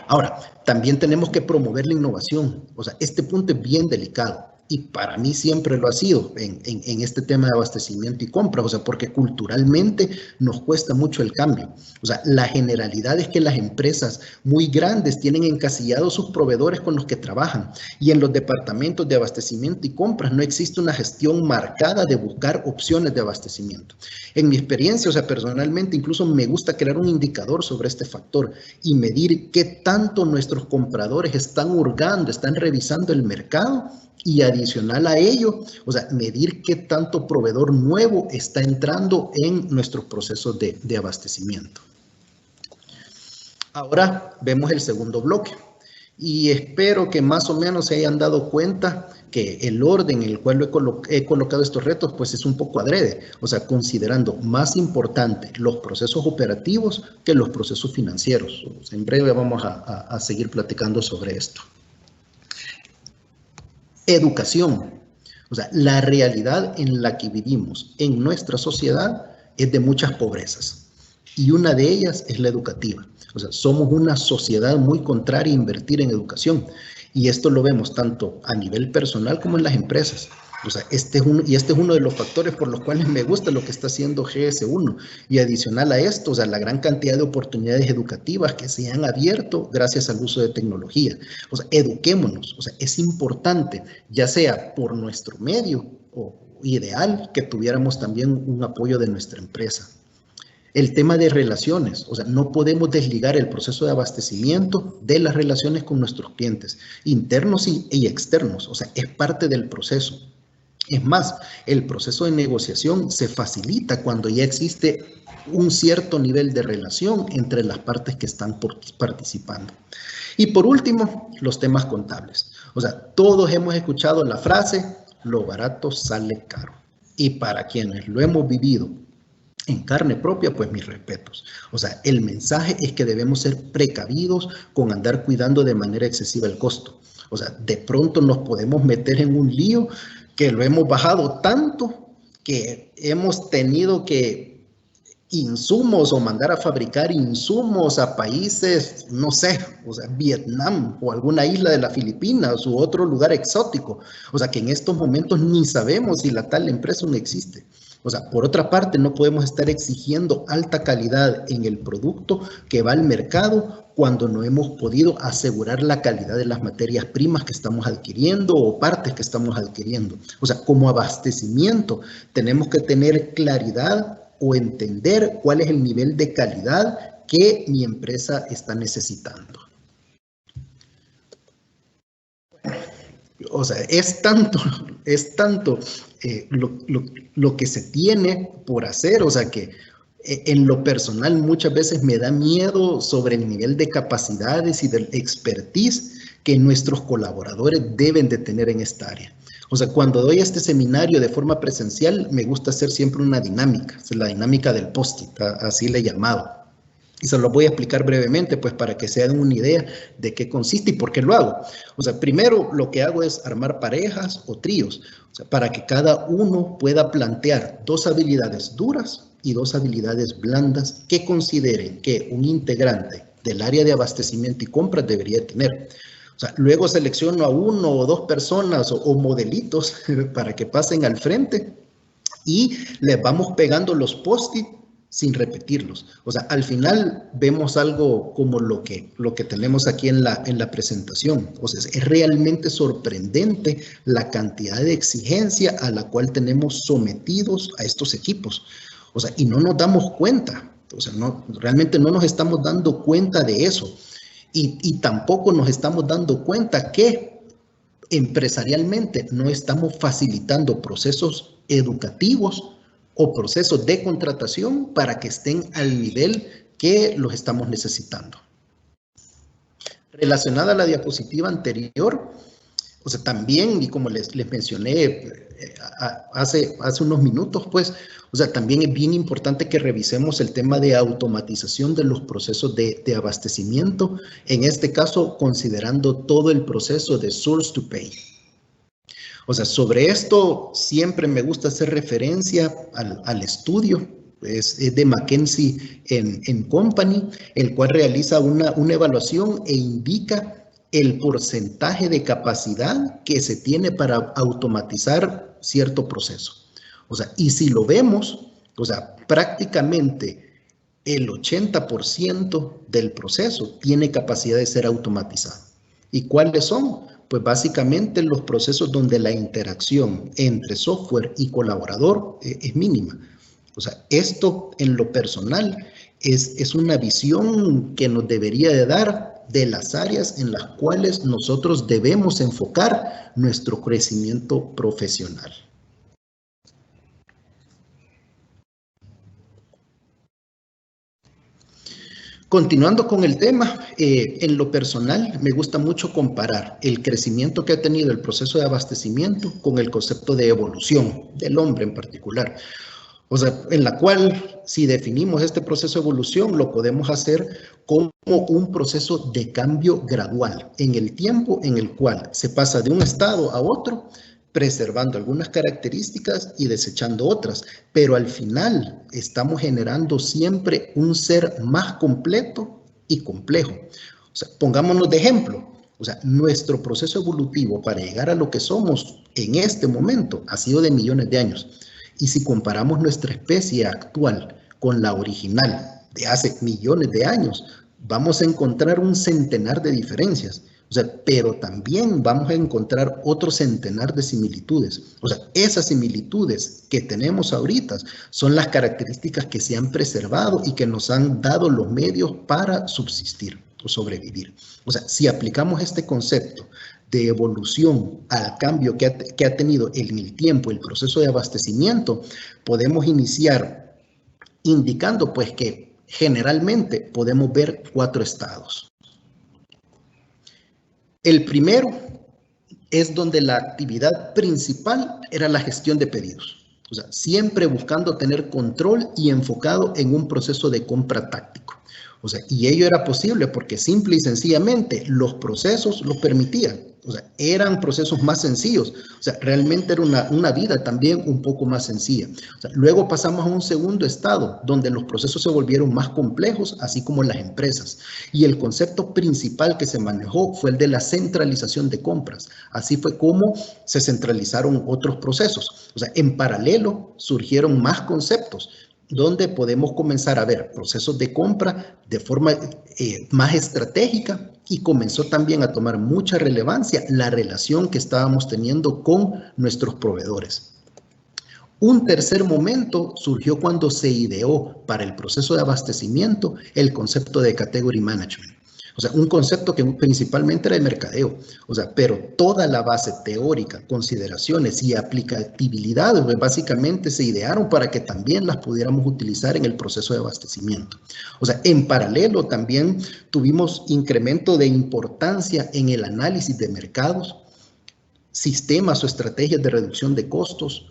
Ahora, también tenemos que promover la innovación. O sea, este punto es bien delicado. Y para mí siempre lo ha sido en este tema de abastecimiento y compra, o sea, porque culturalmente nos cuesta mucho el cambio. O sea, la generalidad es que las empresas muy grandes tienen encasillados sus proveedores con los que trabajan y en los departamentos de abastecimiento y compras no existe una gestión marcada de buscar opciones de abastecimiento. En mi experiencia, o sea, personalmente incluso me gusta crear un indicador sobre este factor y medir qué tanto nuestros compradores están hurgando, están revisando el mercado. Y adicional a ello, o sea, medir qué tanto proveedor nuevo está entrando en nuestros procesos de abastecimiento. Ahora vemos el segundo bloque y espero que más o menos se hayan dado cuenta que el orden en el cual he colocado estos retos pues es un poco adrede, o sea, considerando más importante los procesos operativos que los procesos financieros. En breve vamos a seguir platicando sobre esto. Educación. O sea, la realidad en la que vivimos en nuestra sociedad es de muchas pobrezas y una de ellas es la educativa. O sea, somos una sociedad muy contraria a invertir en educación y esto lo vemos tanto a nivel personal como en las empresas. O sea, este es uno de los factores por los cuales me gusta lo que está haciendo GS1. Y adicional a esto, o sea, la gran cantidad de oportunidades educativas que se han abierto gracias al uso de tecnología. O sea, eduquémonos. O sea, es importante, ya sea por nuestro medio o ideal, que tuviéramos también un apoyo de nuestra empresa. El tema de relaciones, o sea, no podemos desligar el proceso de abastecimiento de las relaciones con nuestros clientes, internos y externos. O sea, es parte del proceso. Es más, el proceso de negociación se facilita cuando ya existe un cierto nivel de relación entre las partes que están participando. Y por último, los temas contables. O sea, todos hemos escuchado la frase, lo barato sale caro. Y para quienes lo hemos vivido en carne propia, pues mis respetos. O sea, el mensaje es que debemos ser precavidos con andar cuidando de manera excesiva el costo. O sea, de pronto nos podemos meter en un lío que lo hemos bajado tanto que hemos tenido que insumos o mandar a fabricar insumos a países, no sé, o sea, Vietnam o alguna isla de las Filipinas u otro lugar exótico. O sea, que en estos momentos ni sabemos si la tal empresa no existe. O sea, por otra parte, no podemos estar exigiendo alta calidad en el producto que va al mercado cuando no hemos podido asegurar la calidad de las materias primas que estamos adquiriendo o partes que estamos adquiriendo. O sea, como abastecimiento, tenemos que tener claridad o entender cuál es el nivel de calidad que mi empresa está necesitando. O sea, es tanto lo que se tiene por hacer, o sea que en lo personal muchas veces me da miedo sobre el nivel de capacidades y del expertise que nuestros colaboradores deben de tener en esta área. O sea, cuando doy este seminario de forma presencial, me gusta hacer siempre una dinámica, es la dinámica del post-it, así le he llamado. Y se lo voy a explicar brevemente, pues para que se den una idea de qué consiste y por qué lo hago. O sea, primero lo que hago es armar parejas o tríos, o sea, para que cada uno pueda plantear 2 habilidades duras y 2 habilidades blandas que consideren que un integrante del área de abastecimiento y compras debería tener. O sea, luego selecciono a 1 o 2 personas o modelitos para que pasen al frente y les vamos pegando los post-it sin repetirlos. O sea, al final vemos algo como lo que tenemos aquí en la presentación. O sea, es realmente sorprendente la cantidad de exigencia a la cual tenemos sometidos a estos equipos. O sea, y no nos damos cuenta. O sea, realmente no nos estamos dando cuenta de eso. Y tampoco nos estamos dando cuenta que empresarialmente no estamos facilitando procesos educativos o procesos de contratación para que estén al nivel que los estamos necesitando. Relacionada a la diapositiva anterior, o sea, también, y como les mencioné hace unos minutos, pues, o sea, también es bien importante que revisemos el tema de automatización de los procesos de abastecimiento, en este caso, considerando todo el proceso de source to pay. O sea, sobre esto siempre me gusta hacer referencia al estudio, es de McKinsey & Company, el cual realiza una evaluación e indica el porcentaje de capacidad que se tiene para automatizar cierto proceso. O sea, y si lo vemos, o sea, prácticamente el 80% del proceso tiene capacidad de ser automatizado. ¿Y cuáles son? Pues básicamente los procesos donde la interacción entre software y colaborador es mínima. O sea, esto en lo personal es una visión que nos debería de dar de las áreas en las cuales nosotros debemos enfocar nuestro crecimiento profesional. Continuando con el tema, en lo personal me gusta mucho comparar el crecimiento que ha tenido el proceso de abastecimiento con el concepto de evolución del hombre en particular. O sea, en la cual si definimos este proceso de evolución lo podemos hacer como un proceso de cambio gradual en el tiempo en el cual se pasa de un estado a otro, preservando algunas características y desechando otras, pero al final estamos generando siempre un ser más completo y complejo. O sea, pongámonos de ejemplo, o sea, nuestro proceso evolutivo para llegar a lo que somos en este momento ha sido de millones de años. Y si comparamos nuestra especie actual con la original de hace millones de años, vamos a encontrar un centenar de diferencias. O sea, pero también vamos a encontrar otro centenar de similitudes. O sea, esas similitudes que tenemos ahorita son las características que se han preservado y que nos han dado los medios para subsistir o sobrevivir. O sea, si aplicamos este concepto de evolución al cambio que ha tenido en el tiempo el proceso de abastecimiento, podemos iniciar indicando pues que generalmente podemos ver 4 estados. El primero es donde la actividad principal era la gestión de pedidos. O sea, siempre buscando tener control y enfocado en un proceso de compra táctico. O sea, y ello era posible porque simple y sencillamente los procesos lo permitían. O sea, eran procesos más sencillos. O sea, realmente era una vida también un poco más sencilla. O sea, luego pasamos a un segundo estado donde los procesos se volvieron más complejos, así como las empresas. Y el concepto principal que se manejó fue el de la centralización de compras. Así fue como se centralizaron otros procesos. O sea, en paralelo surgieron más conceptos, donde podemos comenzar a ver procesos de compra de forma más estratégica, y comenzó también a tomar mucha relevancia la relación que estábamos teniendo con nuestros proveedores. Un tercer momento surgió cuando se ideó para el proceso de abastecimiento el concepto de category management. O sea, un concepto que principalmente era de mercadeo, o sea, pero toda la base teórica, consideraciones y aplicabilidad, pues, básicamente se idearon para que también las pudiéramos utilizar en el proceso de abastecimiento. O sea, en paralelo también tuvimos incremento de importancia en el análisis de mercados, sistemas o estrategias de reducción de costos.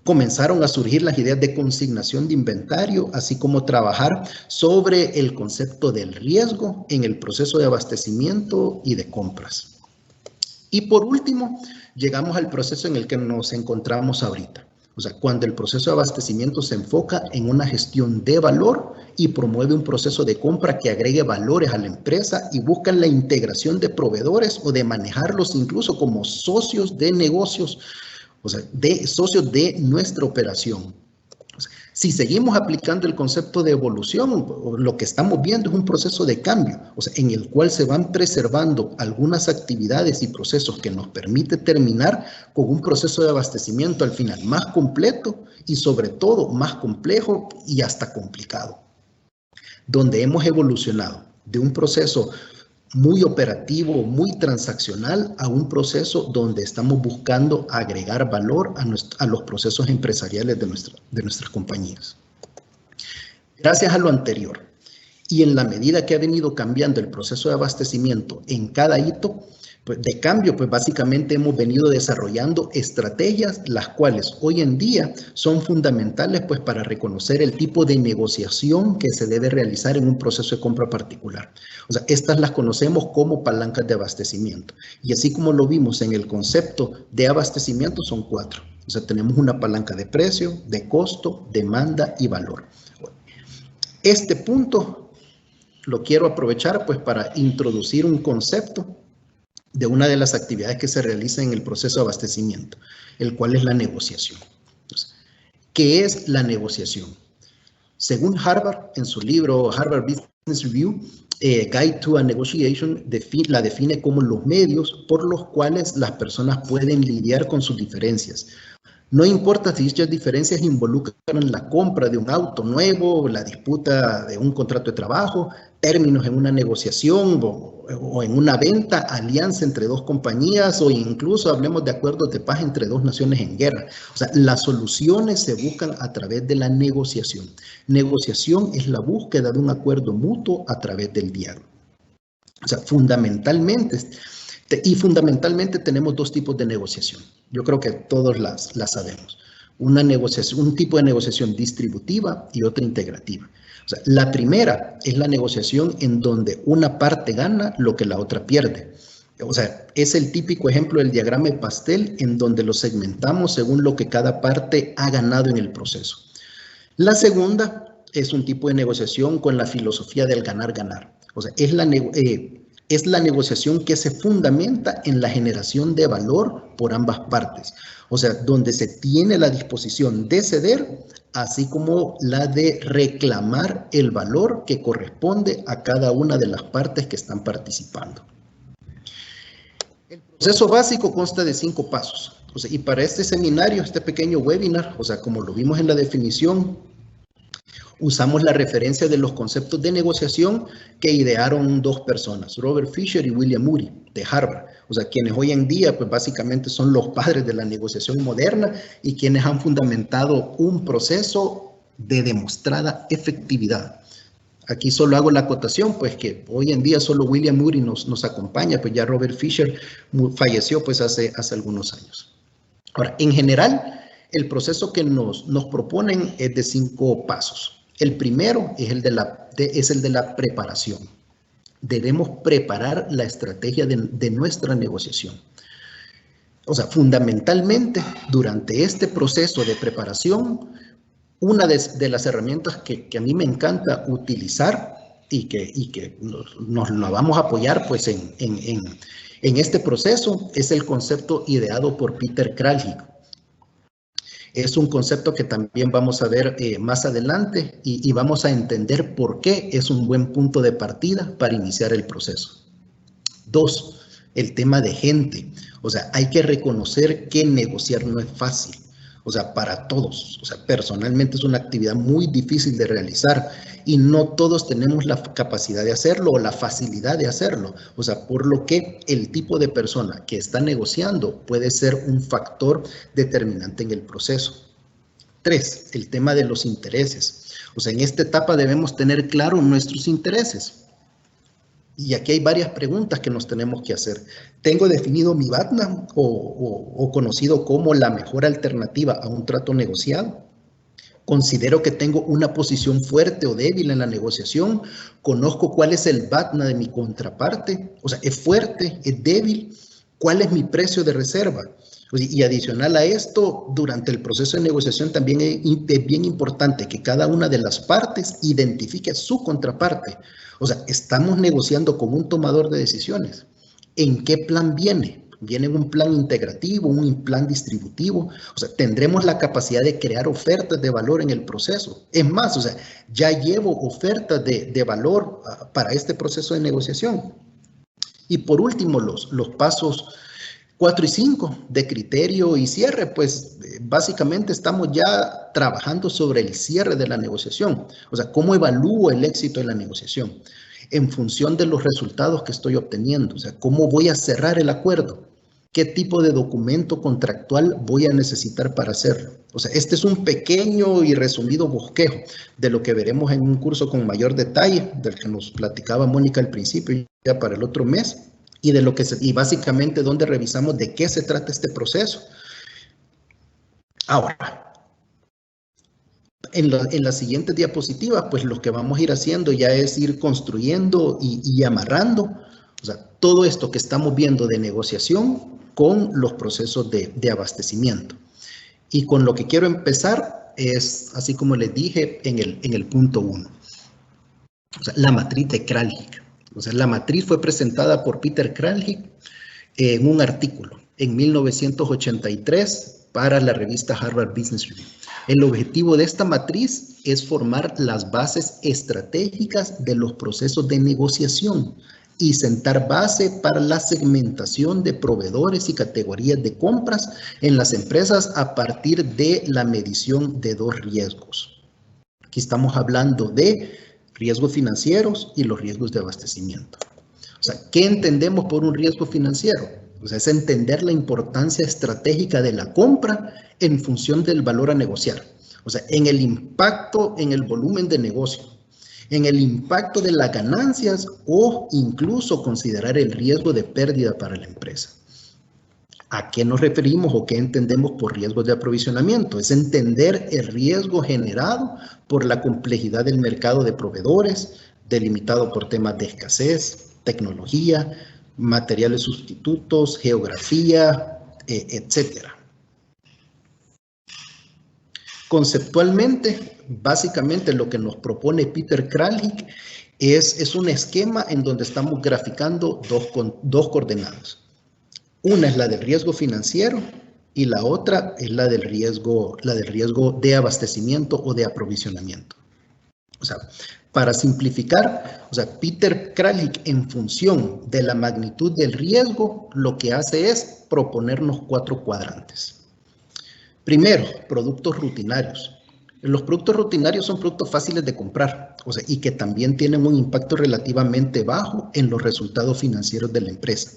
Comenzaron a surgir las ideas de consignación de inventario, así como trabajar sobre el concepto del riesgo en el proceso de abastecimiento y de compras. Y por último, llegamos al proceso en el que nos encontramos ahorita. O sea, cuando el proceso de abastecimiento se enfoca en una gestión de valor y promueve un proceso de compra que agregue valores a la empresa y busca la integración de proveedores o de manejarlos incluso como socios de negocios, o sea, de socios de nuestra operación. O sea, si seguimos aplicando el concepto de evolución, lo que estamos viendo es un proceso de cambio, o sea, en el cual se van preservando algunas actividades y procesos que nos permite terminar con un proceso de abastecimiento al final más completo y sobre todo más complejo y hasta complicado, donde hemos evolucionado de un proceso muy operativo, muy transaccional, a un proceso donde estamos buscando agregar valor a los procesos empresariales de nuestras compañías. Gracias a lo anterior, y en la medida que ha venido cambiando el proceso de abastecimiento en cada hito de cambio, pues básicamente hemos venido desarrollando estrategias, las cuales hoy en día son fundamentales pues para reconocer el tipo de negociación que se debe realizar en un proceso de compra particular. O sea, estas las conocemos como palancas de abastecimiento. Y así como lo vimos en el concepto de abastecimiento, son 4. O sea, tenemos una palanca de precio, de costo, demanda y valor. Este punto lo quiero aprovechar pues para introducir un concepto de una de las actividades que se realiza en el proceso de abastecimiento, el cual es la negociación. Entonces, ¿qué es la negociación? Según Harvard, en su libro Harvard Business Review, Guide to a Negotiation, la define como los medios por los cuales las personas pueden lidiar con sus diferencias. No importa si dichas diferencias involucran la compra de un auto nuevo, la disputa de un contrato de trabajo, términos en una negociación o en una venta, alianza entre dos compañías o incluso hablemos de acuerdos de paz entre dos naciones en guerra. O sea, las soluciones se buscan a través de la negociación. Negociación es la búsqueda de un acuerdo mutuo a través del diálogo. O sea, fundamentalmente tenemos dos tipos de negociación. Yo creo que todos las sabemos. Un tipo de negociación distributiva y otra integrativa. O sea, la primera es la negociación en donde una parte gana lo que la otra pierde. O sea, es el típico ejemplo del diagrama de pastel en donde lo segmentamos según lo que cada parte ha ganado en el proceso. La segunda es un tipo de negociación con la filosofía del ganar-ganar. O sea, es la negociación que se fundamenta en la generación de valor por ambas partes. O sea, donde se tiene la disposición de ceder, así como la de reclamar el valor que corresponde a cada una de las partes que están participando. El proceso básico consta de 5 pasos. O sea, y para este seminario, este pequeño webinar, o sea, como lo vimos en la definición, usamos la referencia de los conceptos de negociación que idearon 2 personas, Robert Fisher y William Moody, de Harvard. O sea, quienes hoy en día, pues básicamente son los padres de la negociación moderna y quienes han fundamentado un proceso de demostrada efectividad. Aquí solo hago la acotación, pues que hoy en día solo William Moody nos acompaña, pues ya Robert Fisher falleció pues hace algunos años. Ahora, en general, El proceso que nos proponen es de 5 pasos. El primero es el de la preparación. Debemos preparar la estrategia de nuestra negociación. O sea, fundamentalmente, durante este proceso de preparación, una de las herramientas que a mí me encanta utilizar y que nos la vamos a apoyar pues en este proceso es el concepto ideado por Peter Kraljic. Es un concepto que también vamos a ver más adelante y vamos a entender por qué es un buen punto de partida para iniciar el proceso. 2, el tema de gente. O sea, hay que reconocer que negociar no es fácil. O sea, para todos. O sea, personalmente es una actividad muy difícil de realizar y no todos tenemos la capacidad de hacerlo o la facilidad de hacerlo. O sea, por lo que el tipo de persona que está negociando puede ser un factor determinante en el proceso. 3, el tema de los intereses. O sea, en esta etapa debemos tener claro nuestros intereses. Y aquí hay varias preguntas que nos tenemos que hacer. ¿Tengo definido mi BATNA o conocido como la mejor alternativa a un trato negociado? ¿Considero que tengo una posición fuerte o débil en la negociación? ¿Conozco cuál es el BATNA de mi contraparte? O sea, ¿es fuerte? ¿Es débil? ¿Cuál es mi precio de reserva? Y adicional a esto, durante el proceso de negociación también es bien importante que cada una de las partes identifique a su contraparte. O sea, estamos negociando con un tomador de decisiones. ¿En qué plan viene? ¿Viene en un plan integrativo, un plan distributivo? O sea, tendremos la capacidad de crear ofertas de valor en el proceso. Es más, o sea, ya llevo ofertas de valor para este proceso de negociación. Y por último, los pasos 4 y 5 de criterio y cierre, pues básicamente estamos ya trabajando sobre el cierre de la negociación. O sea, ¿cómo evalúo el éxito de la negociación? En función de los resultados que estoy obteniendo. O sea, ¿cómo voy a cerrar el acuerdo? ¿Qué tipo de documento contractual voy a necesitar para hacerlo? O sea, este es un pequeño y resumido bosquejo de lo que veremos en un curso con mayor detalle, del que nos platicaba Mónica al principio, ya para el otro mes. Y básicamente donde revisamos de qué se trata este proceso. Ahora, en la siguiente diapositiva, pues lo que vamos a ir haciendo ya es ir construyendo y amarrando, o sea, todo esto que estamos viendo de negociación con los procesos de abastecimiento. Y con lo que quiero empezar es, así como les dije en el punto 1, o sea, la matriz de Kraljic. O sea, la matriz fue presentada por Peter Kraljic en un artículo en 1983 para la revista Harvard Business Review. El objetivo de esta matriz es formar las bases estratégicas de los procesos de negociación y sentar base para la segmentación de proveedores y categorías de compras en las empresas a partir de la medición de 2 riesgos. Aquí estamos hablando de riesgos financieros y los riesgos de abastecimiento. O sea, ¿qué entendemos por un riesgo financiero? O sea, es entender la importancia estratégica de la compra en función del valor a negociar. O sea, en el impacto en el volumen de negocio, en el impacto de las ganancias o incluso considerar el riesgo de pérdida para la empresa. ¿A qué nos referimos o qué entendemos por riesgos de aprovisionamiento? Es entender el riesgo generado por la complejidad del mercado de proveedores, delimitado por temas de escasez, tecnología, materiales sustitutos, geografía, etcétera. Conceptualmente, básicamente lo que nos propone Peter Kraljic es un esquema en donde estamos graficando dos coordenadas. Una es la del riesgo financiero y la otra es la del riesgo de abastecimiento o de aprovisionamiento. O sea, para simplificar, o sea, Peter Kraljic, en función de la magnitud del riesgo, lo que hace es proponernos 4 cuadrantes. Primero, productos rutinarios. Los productos rutinarios son productos fáciles de comprar, o sea, y que también tienen un impacto relativamente bajo en los resultados financieros de la empresa.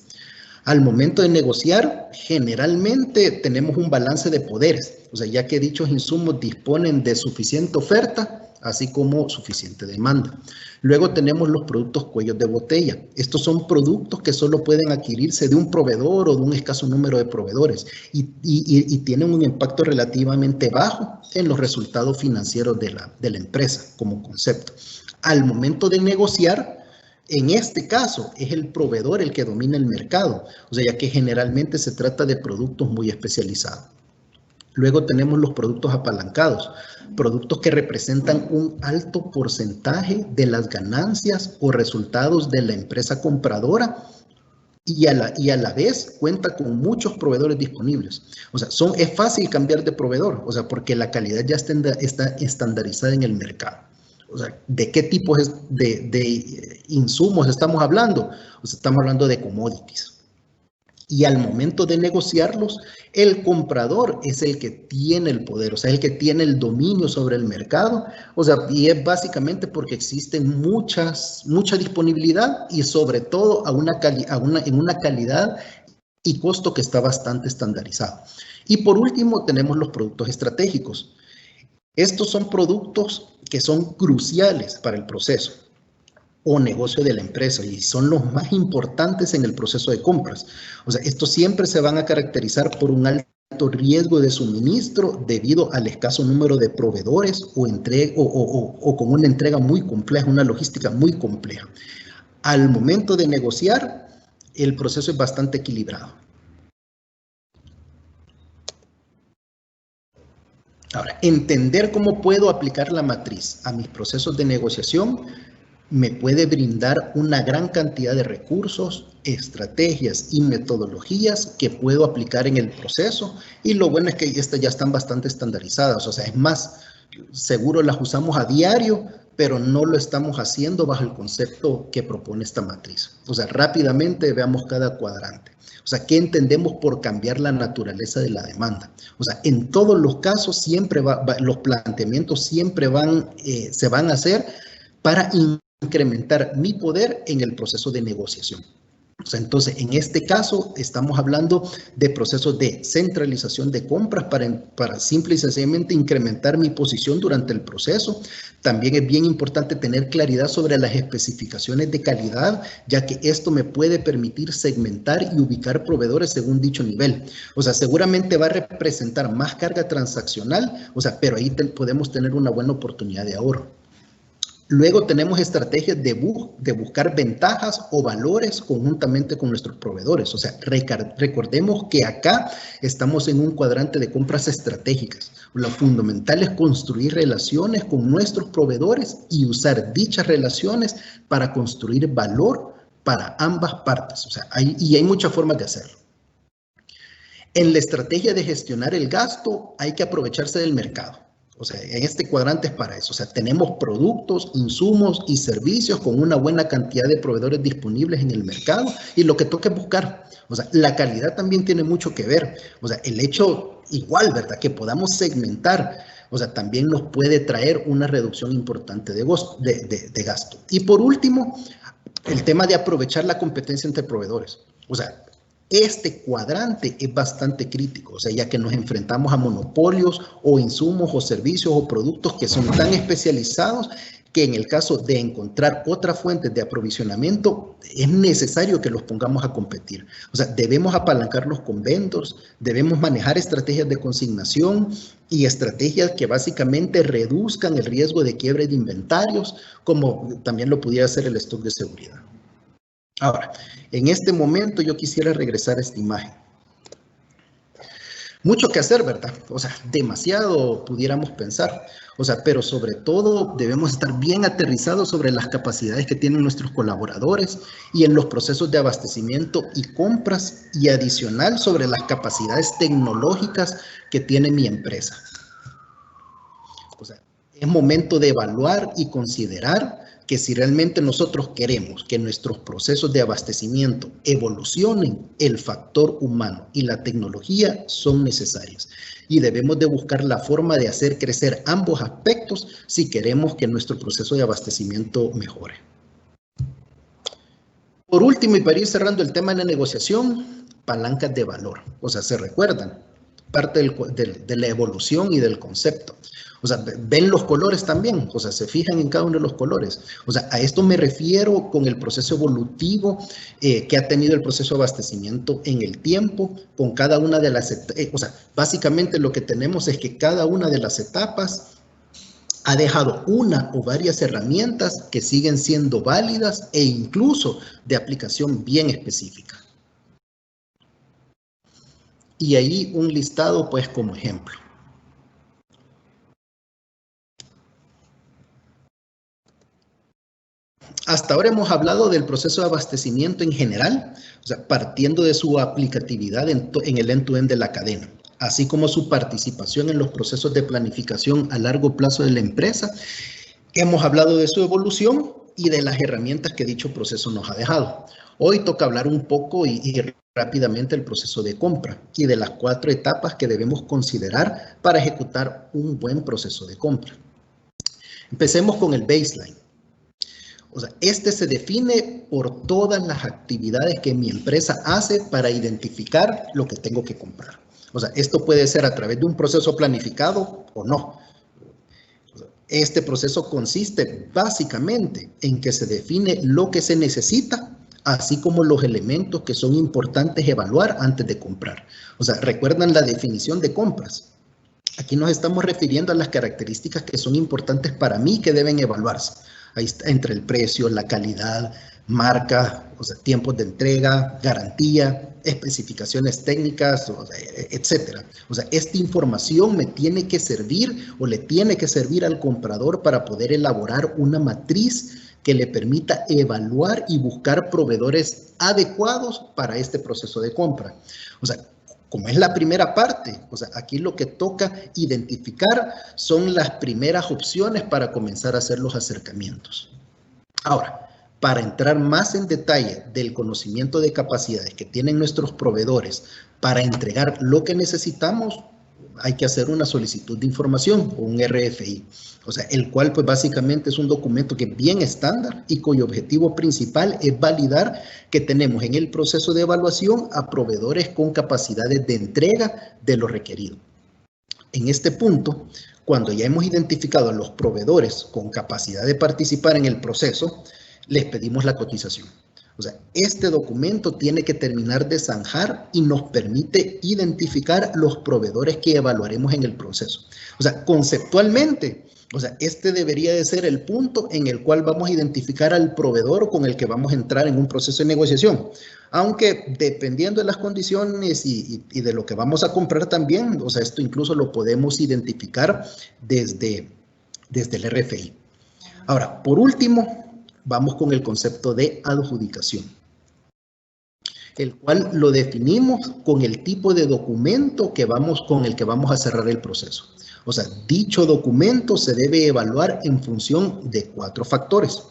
Al momento de negociar, generalmente tenemos un balance de poderes, o sea, ya que dichos insumos disponen de suficiente oferta, así como suficiente demanda. Luego tenemos los productos cuellos de botella. Estos son productos que solo pueden adquirirse de un proveedor o de un escaso número de proveedores y tienen un impacto relativamente bajo en los resultados financieros de la empresa como concepto. Al momento de negociar, en este caso es el proveedor el que domina el mercado, o sea, ya que generalmente se trata de productos muy especializados. Luego tenemos los productos apalancados, productos que representan un alto porcentaje de las ganancias o resultados de la empresa compradora y a la vez cuenta con muchos proveedores disponibles. O sea, es fácil cambiar de proveedor, o sea, porque la calidad ya está estandarizada en el mercado. O sea, ¿de qué tipo de insumos estamos hablando? O sea, estamos hablando de commodities. Y al momento de negociarlos, el comprador es el que tiene el poder, o sea, el que tiene el dominio sobre el mercado, o sea, y es básicamente porque existen mucha disponibilidad y sobre todo en una calidad y costo que está bastante estandarizado. Y por último, tenemos los productos estratégicos. Estos son productos que son cruciales para el proceso o negocio de la empresa y son los más importantes en el proceso de compras. O sea, estos siempre se van a caracterizar por un alto riesgo de suministro debido al escaso número de proveedores o con una entrega muy compleja, una logística muy compleja. Al momento de negociar, el proceso es bastante equilibrado. Ahora, entender cómo puedo aplicar la matriz a mis procesos de negociación me puede brindar una gran cantidad de recursos, estrategias y metodologías que puedo aplicar en el proceso, y lo bueno es que estas ya están bastante estandarizadas, o sea, es más, seguro las usamos a diario, pero no lo estamos haciendo bajo el concepto que propone esta matriz. O sea, rápidamente veamos cada cuadrante. O sea, ¿qué entendemos por cambiar la naturaleza de la demanda? O sea, en todos los casos siempre los planteamientos siempre se van a hacer para incrementar mi poder en el proceso de negociación. O sea, entonces, en este caso, estamos hablando de procesos de centralización de compras para simple y sencillamente incrementar mi posición durante el proceso. También es bien importante tener claridad sobre las especificaciones de calidad, ya que esto me puede permitir segmentar y ubicar proveedores según dicho nivel. O sea, seguramente va a representar más carga transaccional, o sea, pero ahí podemos tener una buena oportunidad de ahorro. Luego tenemos estrategias de buscar ventajas o valores conjuntamente con nuestros proveedores. O sea, recordemos que acá estamos en un cuadrante de compras estratégicas. Lo fundamental es construir relaciones con nuestros proveedores y usar dichas relaciones para construir valor para ambas partes. O sea, hay muchas formas de hacerlo. En la estrategia de gestionar el gasto hay que aprovecharse del mercado. O sea, en este cuadrante es para eso. O sea, tenemos productos, insumos y servicios con una buena cantidad de proveedores disponibles en el mercado y lo que toca es buscar. O sea, la calidad también tiene mucho que ver. O sea, el hecho igual, ¿verdad? Que podamos segmentar, o sea, también nos puede traer una reducción importante de gasto. Y por último, el tema de aprovechar la competencia entre proveedores. O sea, este cuadrante es bastante crítico, o sea, ya que nos enfrentamos a monopolios o insumos o servicios o productos que son tan especializados que en el caso de encontrar otras fuentes de aprovisionamiento es necesario que los pongamos a competir. O sea, debemos apalancarnos con vendors, debemos manejar estrategias de consignación y estrategias que básicamente reduzcan el riesgo de quiebre de inventarios, como también lo pudiera hacer el stock de seguridad. Ahora, en este momento yo quisiera regresar a esta imagen. Mucho que hacer, ¿verdad? O sea, demasiado pudiéramos pensar. O sea, pero sobre todo debemos estar bien aterrizados sobre las capacidades que tienen nuestros colaboradores y en los procesos de abastecimiento y compras y adicional sobre las capacidades tecnológicas que tiene mi empresa. O sea, es momento de evaluar y considerar que si realmente nosotros queremos que nuestros procesos de abastecimiento evolucionen, el factor humano y la tecnología son necesarias y debemos de buscar la forma de hacer crecer ambos aspectos si queremos que nuestro proceso de abastecimiento mejore. Por último, y para ir cerrando el tema de la negociación, palancas de valor. O sea, ¿se recuerdan? parte de la evolución y del concepto. O sea, ven los colores también, o sea, se fijan en cada uno de los colores. O sea, a esto me refiero con el proceso evolutivo que ha tenido el proceso de abastecimiento en el tiempo, con cada una de las etapas. O sea, básicamente lo que tenemos es que cada una de las etapas ha dejado una o varias herramientas que siguen siendo válidas e incluso de aplicación bien específica. Y ahí un listado, pues, como ejemplo. Hasta ahora hemos hablado del proceso de abastecimiento en general, o sea, partiendo de su aplicatividad en el end-to-end de la cadena, así como su participación en los procesos de planificación a largo plazo de la empresa. Hemos hablado de su evolución y de las herramientas que dicho proceso nos ha dejado. Hoy toca hablar un poco y rápidamente del proceso de compra y de las 4 etapas que debemos considerar para ejecutar un buen proceso de compra. Empecemos con el baseline. O sea, este se define por todas las actividades que mi empresa hace para identificar lo que tengo que comprar. O sea, esto puede ser a través de un proceso planificado o no. Este proceso consiste básicamente en que se define lo que se necesita, así como los elementos que son importantes evaluar antes de comprar. O sea, ¿recuerdan la definición de compras? Aquí nos estamos refiriendo a las características que son importantes para mí que deben evaluarse. Ahí está, entre el precio, la calidad, marca, o sea, tiempos de entrega, garantía, especificaciones técnicas, o sea, etcétera. O sea, esta información me tiene que servir o le tiene que servir al comprador para poder elaborar una matriz que le permita evaluar y buscar proveedores adecuados para este proceso de compra. O sea, como es la primera parte, o sea, aquí lo que toca identificar son las primeras opciones para comenzar a hacer los acercamientos. Ahora, para entrar más en detalle del conocimiento de capacidades que tienen nuestros proveedores para entregar lo que necesitamos, hay que hacer una solicitud de información o un RFI, o sea, el cual pues básicamente es un documento que es bien estándar y cuyo objetivo principal es validar que tenemos en el proceso de evaluación a proveedores con capacidades de entrega de lo requerido. En este punto, cuando ya hemos identificado a los proveedores con capacidad de participar en el proceso, les pedimos la cotización. O sea, este documento tiene que terminar de zanjar y nos permite identificar los proveedores que evaluaremos en el proceso. O sea, conceptualmente, o sea, este debería de ser el punto en el cual vamos a identificar al proveedor con el que vamos a entrar en un proceso de negociación. Aunque dependiendo de las condiciones y de lo que vamos a comprar también, o sea, esto incluso lo podemos identificar desde el RFI. Ahora, por último, vamos con el concepto de adjudicación, el cual lo definimos con el tipo de documento con el que vamos a cerrar el proceso. O sea, dicho documento se debe evaluar en función de 4 factores.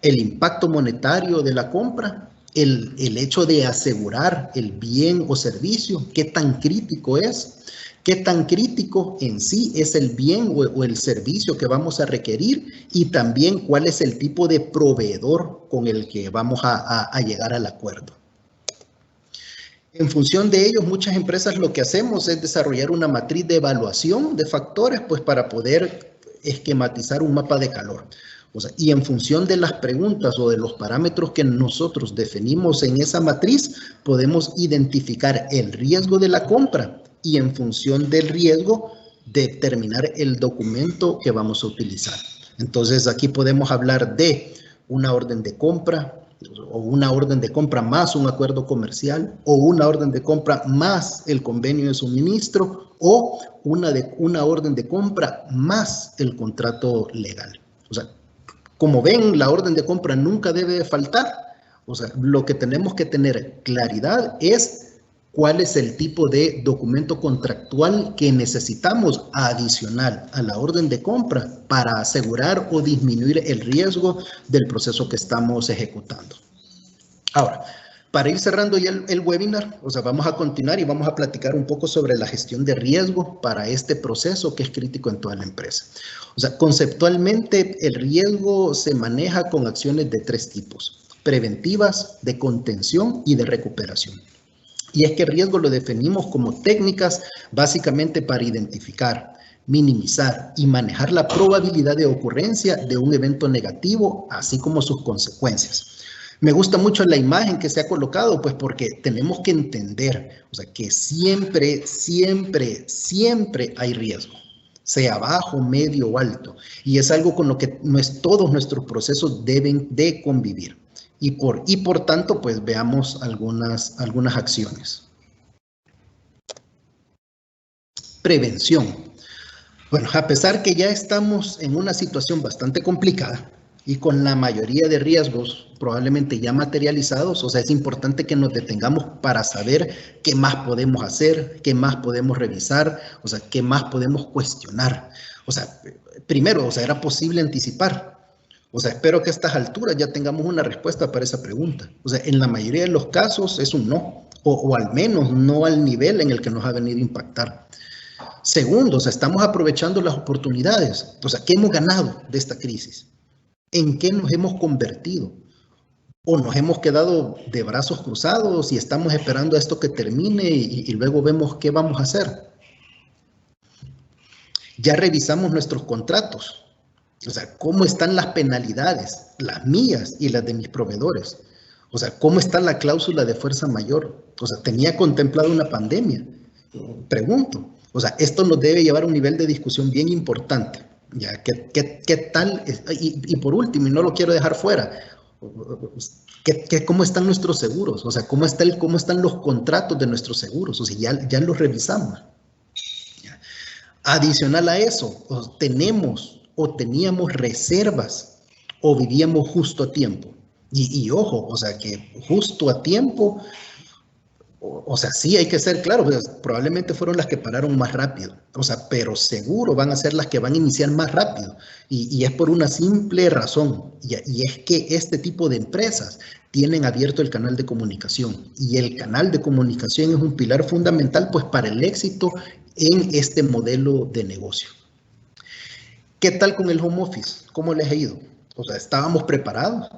El impacto monetario de la compra, el hecho de asegurar el bien o servicio, qué tan crítico es, qué tan crítico en sí es el bien o el servicio que vamos a requerir y también cuál es el tipo de proveedor con el que vamos a llegar al acuerdo. En función de ello, muchas empresas lo que hacemos es desarrollar una matriz de evaluación de factores pues para poder esquematizar un mapa de calor. O sea, y en función de las preguntas o de los parámetros que nosotros definimos en esa matriz, podemos identificar el riesgo de la compra y en función del riesgo determinar el documento que vamos a utilizar. Entonces aquí podemos hablar de una orden de compra o una orden de compra más un acuerdo comercial o una orden de compra más el convenio de suministro o una orden de compra más el contrato legal. O sea, como ven, la orden de compra nunca debe faltar. O sea, lo que tenemos que tener claridad es cuál es el tipo de documento contractual que necesitamos adicional a la orden de compra para asegurar o disminuir el riesgo del proceso que estamos ejecutando. Ahora, para ir cerrando ya el webinar, o sea, vamos a continuar y vamos a platicar un poco sobre la gestión de riesgo para este proceso que es crítico en toda la empresa. O sea, conceptualmente el riesgo se maneja con acciones de 3 tipos: preventivas, de contención y de recuperación. Y es que riesgo lo definimos como técnicas básicamente para identificar, minimizar y manejar la probabilidad de ocurrencia de un evento negativo, así como sus consecuencias. Me gusta mucho la imagen que se ha colocado, pues porque tenemos que entender, o sea, que siempre, siempre, siempre hay riesgo, sea bajo, medio o alto, y es algo con lo que todos nuestros procesos deben de convivir. Y por tanto, pues veamos algunas acciones. Prevención. Bueno, a pesar que ya estamos en una situación bastante complicada y con la mayoría de riesgos probablemente ya materializados, o sea, es importante que nos detengamos para saber qué más podemos hacer, qué más podemos revisar, o sea, qué más podemos cuestionar. O sea, primero, o sea, era posible anticipar. O sea, espero que a estas alturas ya tengamos una respuesta para esa pregunta. O sea, en la mayoría de los casos es un no, o al menos no al nivel en el que nos ha venido a impactar. Segundo, o sea, estamos aprovechando las oportunidades. O sea, ¿qué hemos ganado de esta crisis? ¿En qué nos hemos convertido? ¿O nos hemos quedado de brazos cruzados y estamos esperando a esto que termine y luego vemos qué vamos a hacer? Ya revisamos nuestros contratos. O sea, ¿cómo están las penalidades? Las mías y las de mis proveedores. O sea, ¿cómo está la cláusula de fuerza mayor? O sea, ¿tenía contemplado una pandemia? Pregunto. O sea, esto nos debe llevar a un nivel de discusión bien importante. ¿Ya? ¿Qué tal? Y por último, y no lo quiero dejar fuera, ¿cómo están nuestros seguros? O sea, ¿cómo están los contratos de nuestros seguros? O sea, ya los revisamos. ¿Ya? Adicional a eso, teníamos reservas o vivíamos justo a tiempo. Y ojo, o sea, que justo a tiempo, o sea, sí hay que ser claro, pues, probablemente fueron las que pararon más rápido, o sea, pero seguro van a ser las que van a iniciar más rápido. Y es por una simple razón, y es que este tipo de empresas tienen abierto el canal de comunicación, y el canal de comunicación es un pilar fundamental, pues, para el éxito en este modelo de negocio. ¿Qué tal con el home office? ¿Cómo les ha ido? O sea, ¿estábamos preparados?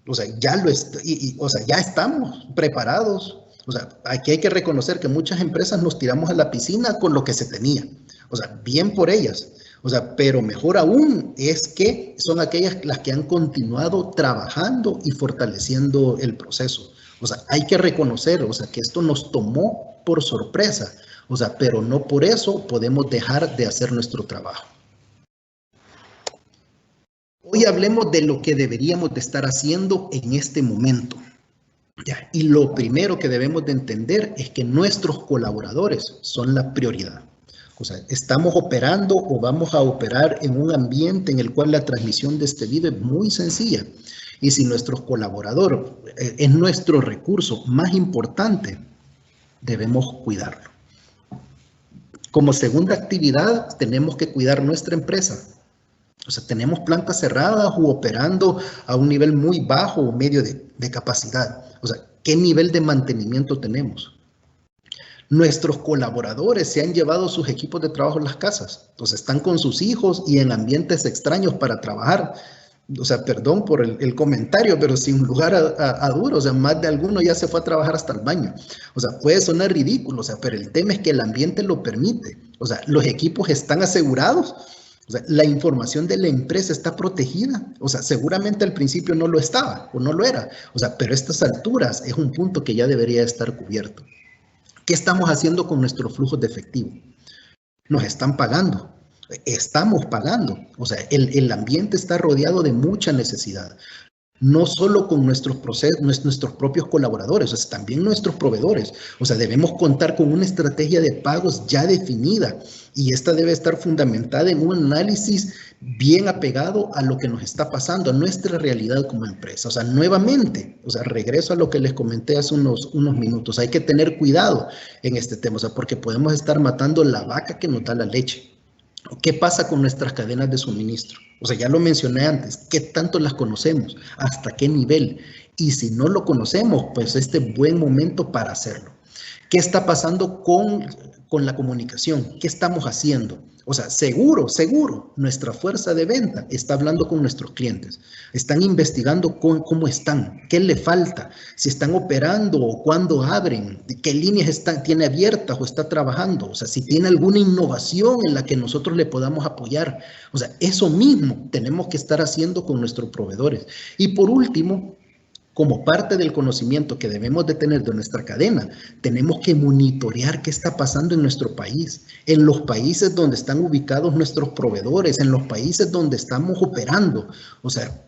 O sea, ya estamos preparados. O sea, aquí hay que reconocer que muchas empresas nos tiramos a la piscina con lo que se tenía. O sea, bien por ellas. O sea, pero mejor aún es que son aquellas las que han continuado trabajando y fortaleciendo el proceso. O sea, hay que reconocer, o sea, que esto nos tomó por sorpresa. O sea, pero no por eso podemos dejar de hacer nuestro trabajo. Hoy hablemos de lo que deberíamos de estar haciendo en este momento. ¿Ya? Y lo primero que debemos de entender es que nuestros colaboradores son la prioridad. O sea, estamos operando o vamos a operar en un ambiente en el cual la transmisión de este video es muy sencilla. Y si nuestro colaborador es nuestro recurso más importante, debemos cuidarlo. Como segunda actividad, tenemos que cuidar nuestra empresa. O sea, tenemos plantas cerradas o operando a un nivel muy bajo o medio de capacidad. O sea, ¿qué nivel de mantenimiento tenemos? Nuestros colaboradores se han llevado sus equipos de trabajo a las casas. O sea, están con sus hijos y en ambientes extraños para trabajar. O sea, perdón por el comentario, pero sin lugar a duro. O sea, más de alguno ya se fue a trabajar hasta el baño. O sea, puede sonar ridículo, o sea, pero el tema es que el ambiente lo permite. O sea, los equipos están asegurados. O sea, la información de la empresa está protegida. O sea, seguramente al principio no lo estaba o no lo era. O sea, pero a estas alturas es un punto que ya debería estar cubierto. ¿Qué estamos haciendo con nuestros flujos de efectivo? Nos están pagando. Estamos pagando. O sea, el ambiente está rodeado de mucha necesidad. No solo con nuestros propios colaboradores, o sea, también nuestros proveedores. O sea, debemos contar con una estrategia de pagos ya definida y esta debe estar fundamentada en un análisis bien apegado a lo que nos está pasando, a nuestra realidad como empresa. O sea, nuevamente, o sea, regreso a lo que les comenté hace unos minutos. Hay que tener cuidado en este tema, o sea, porque podemos estar matando la vaca que nos da la leche. ¿Qué pasa con nuestras cadenas de suministro? O sea, ya lo mencioné antes, ¿qué tanto las conocemos? ¿Hasta qué nivel? Y si no lo conocemos, pues este es buen momento para hacerlo. ¿Qué está pasando con la comunicación? ¿Qué estamos haciendo? O sea, seguro, nuestra fuerza de venta está hablando con nuestros clientes. Están investigando cómo están, qué le falta, si están operando o cuándo abren, qué líneas tiene abiertas o está trabajando. O sea, si tiene alguna innovación en la que nosotros le podamos apoyar. O sea, eso mismo tenemos que estar haciendo con nuestros proveedores. Y por último, como parte del conocimiento que debemos de tener de nuestra cadena, tenemos que monitorear qué está pasando en nuestro país, en los países donde están ubicados nuestros proveedores, en los países donde estamos operando. O sea,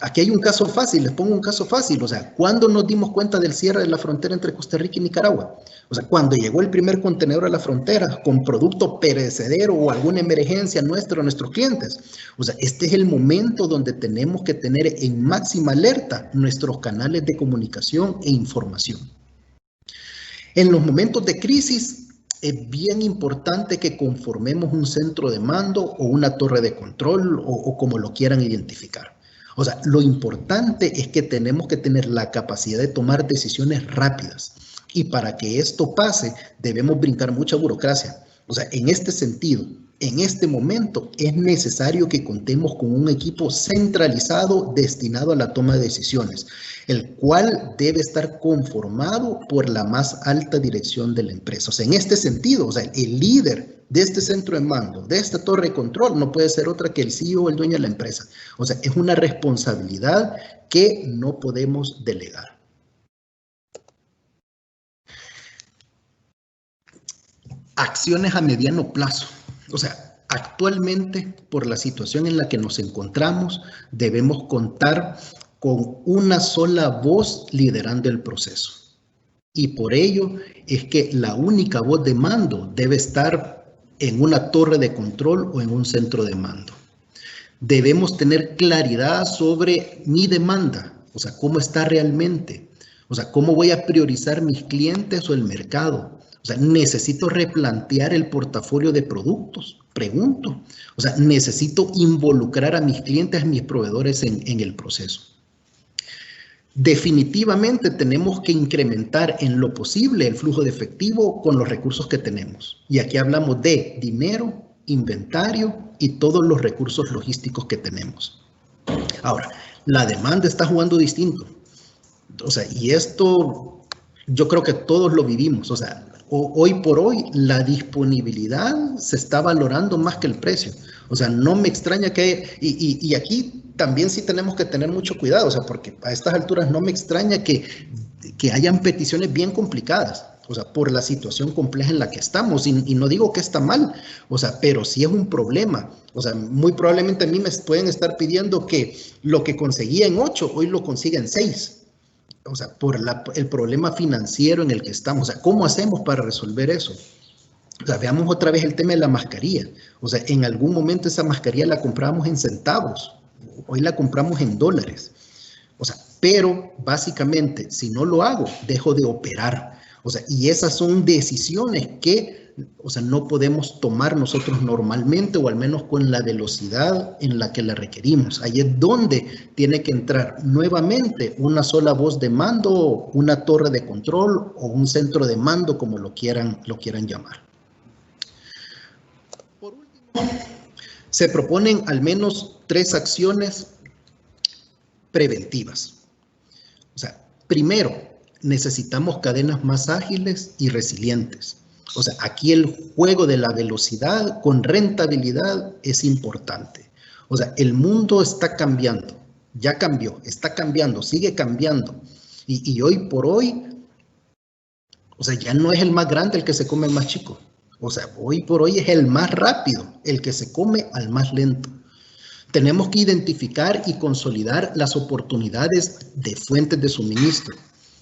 aquí hay un caso fácil, les pongo un caso fácil. O sea, ¿cuándo nos dimos cuenta del cierre de la frontera entre Costa Rica y Nicaragua? O sea, cuando llegó el primer contenedor a la frontera con producto perecedero o alguna emergencia nuestra a nuestros clientes. O sea, este es el momento donde tenemos que tener en máxima alerta nuestros canales de comunicación e información. En los momentos de crisis es bien importante que conformemos un centro de mando o una torre de control o como lo quieran identificar. O sea, lo importante es que tenemos que tener la capacidad de tomar decisiones rápidas. Y para que esto pase, debemos brincar mucha burocracia. O sea, en este sentido, en este momento, es necesario que contemos con un equipo centralizado destinado a la toma de decisiones, el cual debe estar conformado por la más alta dirección de la empresa. O sea, en este sentido, o sea, el líder de este centro de mando, de esta torre de control, no puede ser otra que el CEO o el dueño de la empresa. O sea, es una responsabilidad que no podemos delegar. Acciones a mediano plazo. O sea, actualmente, por la situación en la que nos encontramos, debemos contar con una sola voz liderando el proceso. Y por ello es que la única voz de mando debe estar en una torre de control o en un centro de mando. Debemos tener claridad sobre mi demanda, o sea, cómo está realmente, o sea, cómo voy a priorizar mis clientes o el mercado. O sea, necesito replantear el portafolio de productos, pregunto. O sea, necesito involucrar a mis clientes, a mis proveedores en el proceso. Definitivamente tenemos que incrementar en lo posible el flujo de efectivo con los recursos que tenemos. Y aquí hablamos de dinero, inventario y todos los recursos logísticos que tenemos. Ahora, la demanda está jugando distinto. O sea, y esto yo creo que todos lo vivimos. O sea, hoy por hoy la disponibilidad se está valorando más que el precio. O sea, no me extraña que, y aquí también sí tenemos que tener mucho cuidado, o sea, porque a estas alturas no me extraña que hayan peticiones bien complicadas, o sea, por la situación compleja en la que estamos, y no digo que está mal, o sea, pero sí es un problema. O sea, muy probablemente a mí me pueden estar pidiendo que lo que conseguía en 8, hoy lo consiga en 6. O sea, por el problema financiero en el que estamos. O sea, ¿cómo hacemos para resolver eso? O sea, veamos otra vez el tema de la mascarilla. O sea, en algún momento esa mascarilla la comprábamos en centavos. Hoy la compramos en dólares. O sea, pero básicamente, si no lo hago, dejo de operar. O sea, y esas son decisiones que, o sea, no podemos tomar nosotros normalmente, o al menos con la velocidad en la que la requerimos. Ahí es donde tiene que entrar nuevamente una sola voz de mando, una torre de control o un centro de mando, como lo quieran llamar. Por último, se proponen al menos 3 acciones preventivas. O sea, primero, necesitamos cadenas más ágiles y resilientes. O sea, aquí el juego de la velocidad con rentabilidad es importante. O sea, el mundo está cambiando, ya cambió, está cambiando, sigue cambiando. Y hoy por hoy, o sea, ya no es el más grande el que se come el más chico. O sea, hoy por hoy es el más rápido el que se come al más lento. Tenemos que identificar y consolidar las oportunidades de fuentes de suministro.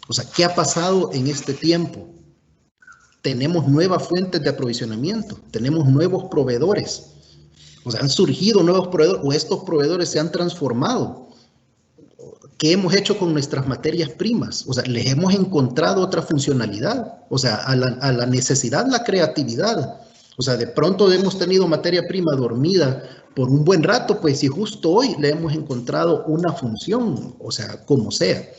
O sea, ¿qué ha pasado en este tiempo? Tenemos nuevas fuentes de aprovisionamiento, tenemos nuevos proveedores. O sea, han surgido nuevos proveedores o estos proveedores se han transformado. ¿Qué hemos hecho con nuestras materias primas? O sea, les hemos encontrado otra funcionalidad. O sea, a la necesidad, la creatividad. O sea, de pronto hemos tenido materia prima dormida por un buen rato, pues si justo hoy le hemos encontrado una función, o sea, como sea.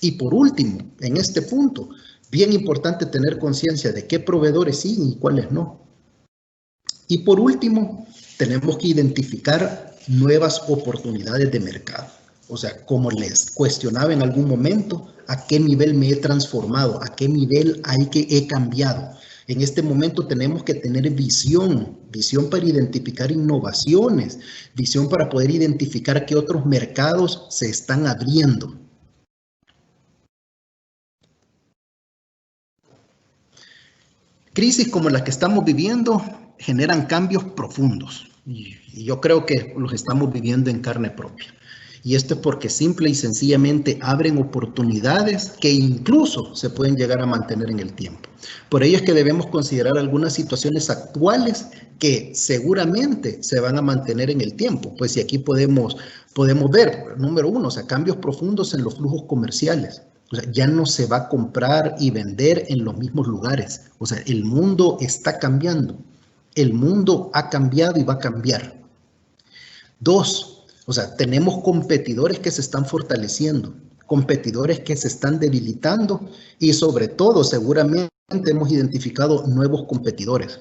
Y por último, en este punto, bien importante tener conciencia de qué proveedores siguen y cuáles no. Y por último, tenemos que identificar nuevas oportunidades de mercado. O sea, como les cuestionaba en algún momento, ¿a qué nivel me he transformado? ¿A qué nivel he cambiado? En este momento tenemos que tener visión para identificar innovaciones, visión para poder identificar qué otros mercados se están abriendo. Crisis como las que estamos viviendo generan cambios profundos y yo creo que los estamos viviendo en carne propia. Y esto es porque simple y sencillamente abren oportunidades que incluso se pueden llegar a mantener en el tiempo. Por ello es que debemos considerar algunas situaciones actuales que seguramente se van a mantener en el tiempo. Pues si aquí podemos ver, número uno, o sea, cambios profundos en los flujos comerciales. O sea, ya no se va a comprar y vender en los mismos lugares. O sea, el mundo está cambiando. El mundo ha cambiado y va a cambiar. Dos, o sea, tenemos competidores que se están fortaleciendo, competidores que se están debilitando y sobre todo, seguramente hemos identificado nuevos competidores.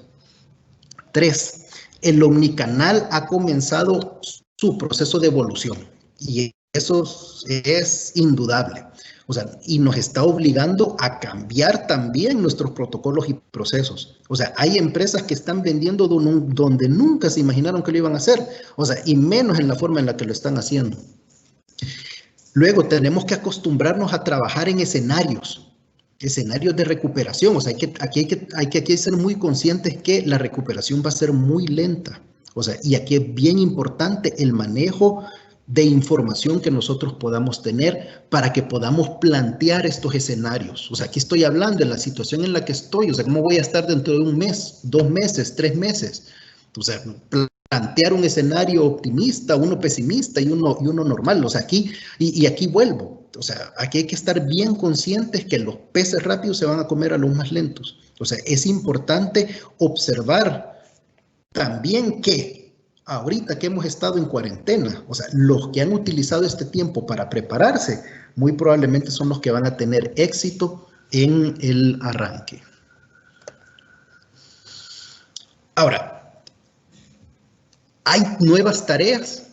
Tres, el omnicanal ha comenzado su proceso de evolución y eso es indudable. O sea, y nos está obligando a cambiar también nuestros protocolos y procesos. O sea, hay empresas que están vendiendo donde nunca se imaginaron que lo iban a hacer. O sea, y menos en la forma en la que lo están haciendo. Luego, tenemos que acostumbrarnos a trabajar en escenarios de recuperación. O sea, aquí hay que ser muy conscientes que la recuperación va a ser muy lenta. O sea, y aquí es bien importante el manejo de información que nosotros podamos tener para que podamos plantear estos escenarios. O sea, aquí estoy hablando de la situación en la que estoy, o sea, ¿cómo voy a estar dentro de un mes, 2 meses, 3 meses? O sea, plantear un escenario optimista, uno pesimista y uno normal. O sea, aquí vuelvo. O sea, aquí hay que estar bien conscientes que los peces rápidos se van a comer a los más lentos. O sea, es importante observar también que ahorita que hemos estado en cuarentena, o sea, los que han utilizado este tiempo para prepararse, muy probablemente son los que van a tener éxito en el arranque. Ahora, hay nuevas tareas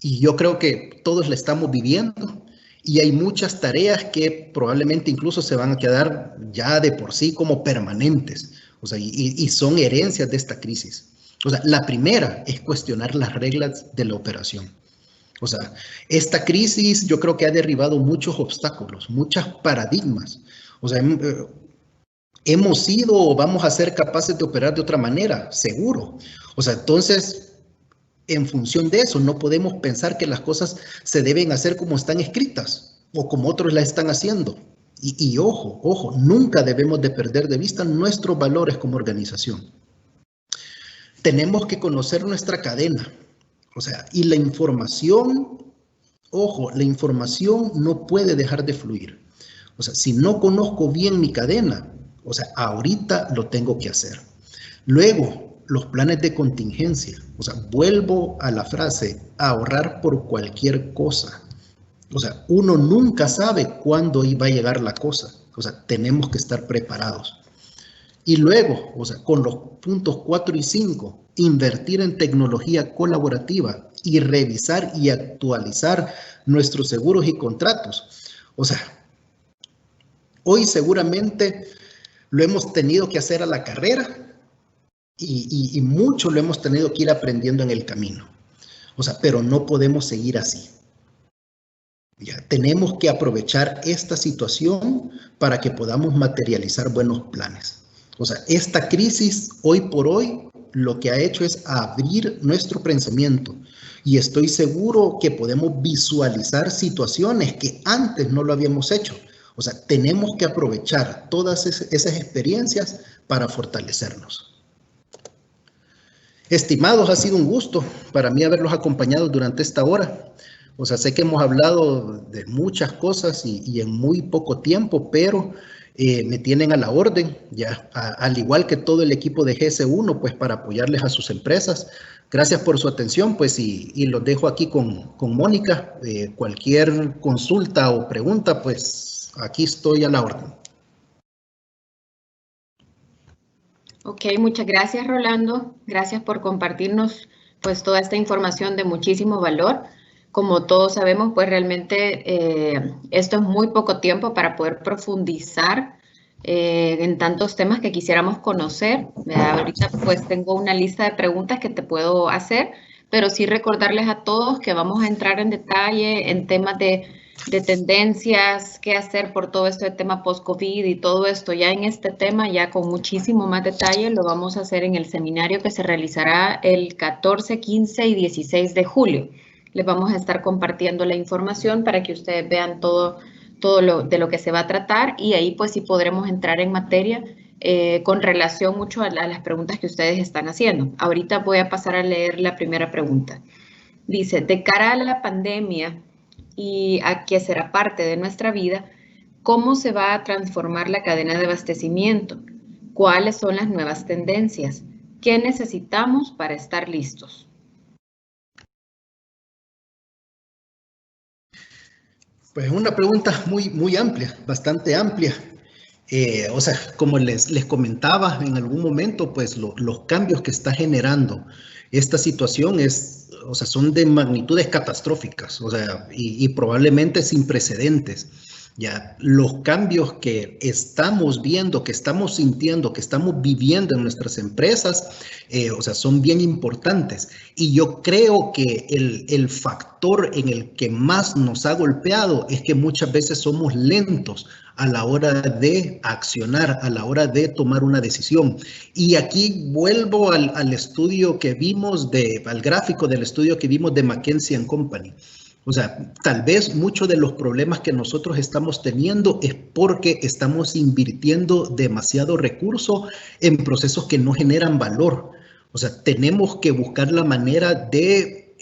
y yo creo que todos la estamos viviendo y hay muchas tareas que probablemente incluso se van a quedar ya de por sí como permanentes, o sea, y son herencias de esta crisis. O sea, la primera es cuestionar las reglas de la operación. O sea, esta crisis yo creo que ha derribado muchos obstáculos, muchos paradigmas. O sea, hemos sido o vamos a ser capaces de operar de otra manera, seguro. O sea, entonces, en función de eso, no podemos pensar que las cosas se deben hacer como están escritas o como otros las están haciendo. Y ojo, nunca debemos de perder de vista nuestros valores como organización. Tenemos que conocer nuestra cadena, o sea, y la información, ojo, la información no puede dejar de fluir. O sea, si no conozco bien mi cadena, o sea, ahorita lo tengo que hacer. Luego, los planes de contingencia, o sea, vuelvo a la frase, ahorrar por cualquier cosa. O sea, uno nunca sabe cuándo va a llegar la cosa. O sea, tenemos que estar preparados. Y luego, o sea, con los puntos 4 y 5, invertir en tecnología colaborativa y revisar y actualizar nuestros seguros y contratos. O sea, hoy seguramente lo hemos tenido que hacer a la carrera y mucho lo hemos tenido que ir aprendiendo en el camino. O sea, pero no podemos seguir así. Ya, tenemos que aprovechar esta situación para que podamos materializar buenos planes. O sea, esta crisis hoy por hoy lo que ha hecho es abrir nuestro pensamiento y estoy seguro que podemos visualizar situaciones que antes no lo habíamos hecho. O sea, tenemos que aprovechar todas esas experiencias para fortalecernos. Estimados, ha sido un gusto para mí haberlos acompañado durante esta hora. O sea, sé que hemos hablado de muchas cosas y en muy poco tiempo, pero me tienen a la orden, ya, al igual que todo el equipo de GS1, pues para apoyarles a sus empresas. Gracias por su atención, pues, y los dejo aquí con Mónica. Cualquier consulta o pregunta, pues aquí estoy a la orden. Ok, muchas gracias, Rolando. Gracias por compartirnos pues toda esta información de muchísimo valor. Como todos sabemos, pues realmente esto es muy poco tiempo para poder profundizar en tantos temas que quisiéramos conocer. Ahorita pues tengo una lista de preguntas que te puedo hacer, pero sí recordarles a todos que vamos a entrar en detalle en temas de tendencias, qué hacer por todo este tema post-COVID y todo esto. Ya en este tema, ya con muchísimo más detalle, lo vamos a hacer en el seminario que se realizará el 14, 15 y 16 de julio. Les vamos a estar compartiendo la información para que ustedes vean todo de lo que se va a tratar y ahí pues sí podremos entrar en materia con relación mucho a las preguntas que ustedes están haciendo. Ahorita voy a pasar a leer la primera pregunta. Dice, de cara a la pandemia y a que será parte de nuestra vida, ¿cómo se va a transformar la cadena de abastecimiento? ¿Cuáles son las nuevas tendencias? ¿Qué necesitamos para estar listos? Pues es una pregunta muy amplia, bastante amplia. O sea, como les comentaba en algún momento, pues los cambios que está generando esta situación o sea, son de magnitudes catastróficas, o sea, y probablemente sin precedentes. Ya, los cambios que estamos viendo, que estamos sintiendo, que estamos viviendo en nuestras empresas, o sea, son bien importantes. Y yo creo que el factor en el que más nos ha golpeado es que muchas veces somos lentos a la hora de accionar, a la hora de tomar una decisión. Y aquí vuelvo al estudio que vimos, al gráfico del estudio que vimos de McKinsey & Company. O sea, tal vez muchos de los problemas que nosotros estamos teniendo es porque estamos invirtiendo demasiado recurso en procesos que no generan valor. O sea, tenemos que buscar la manera de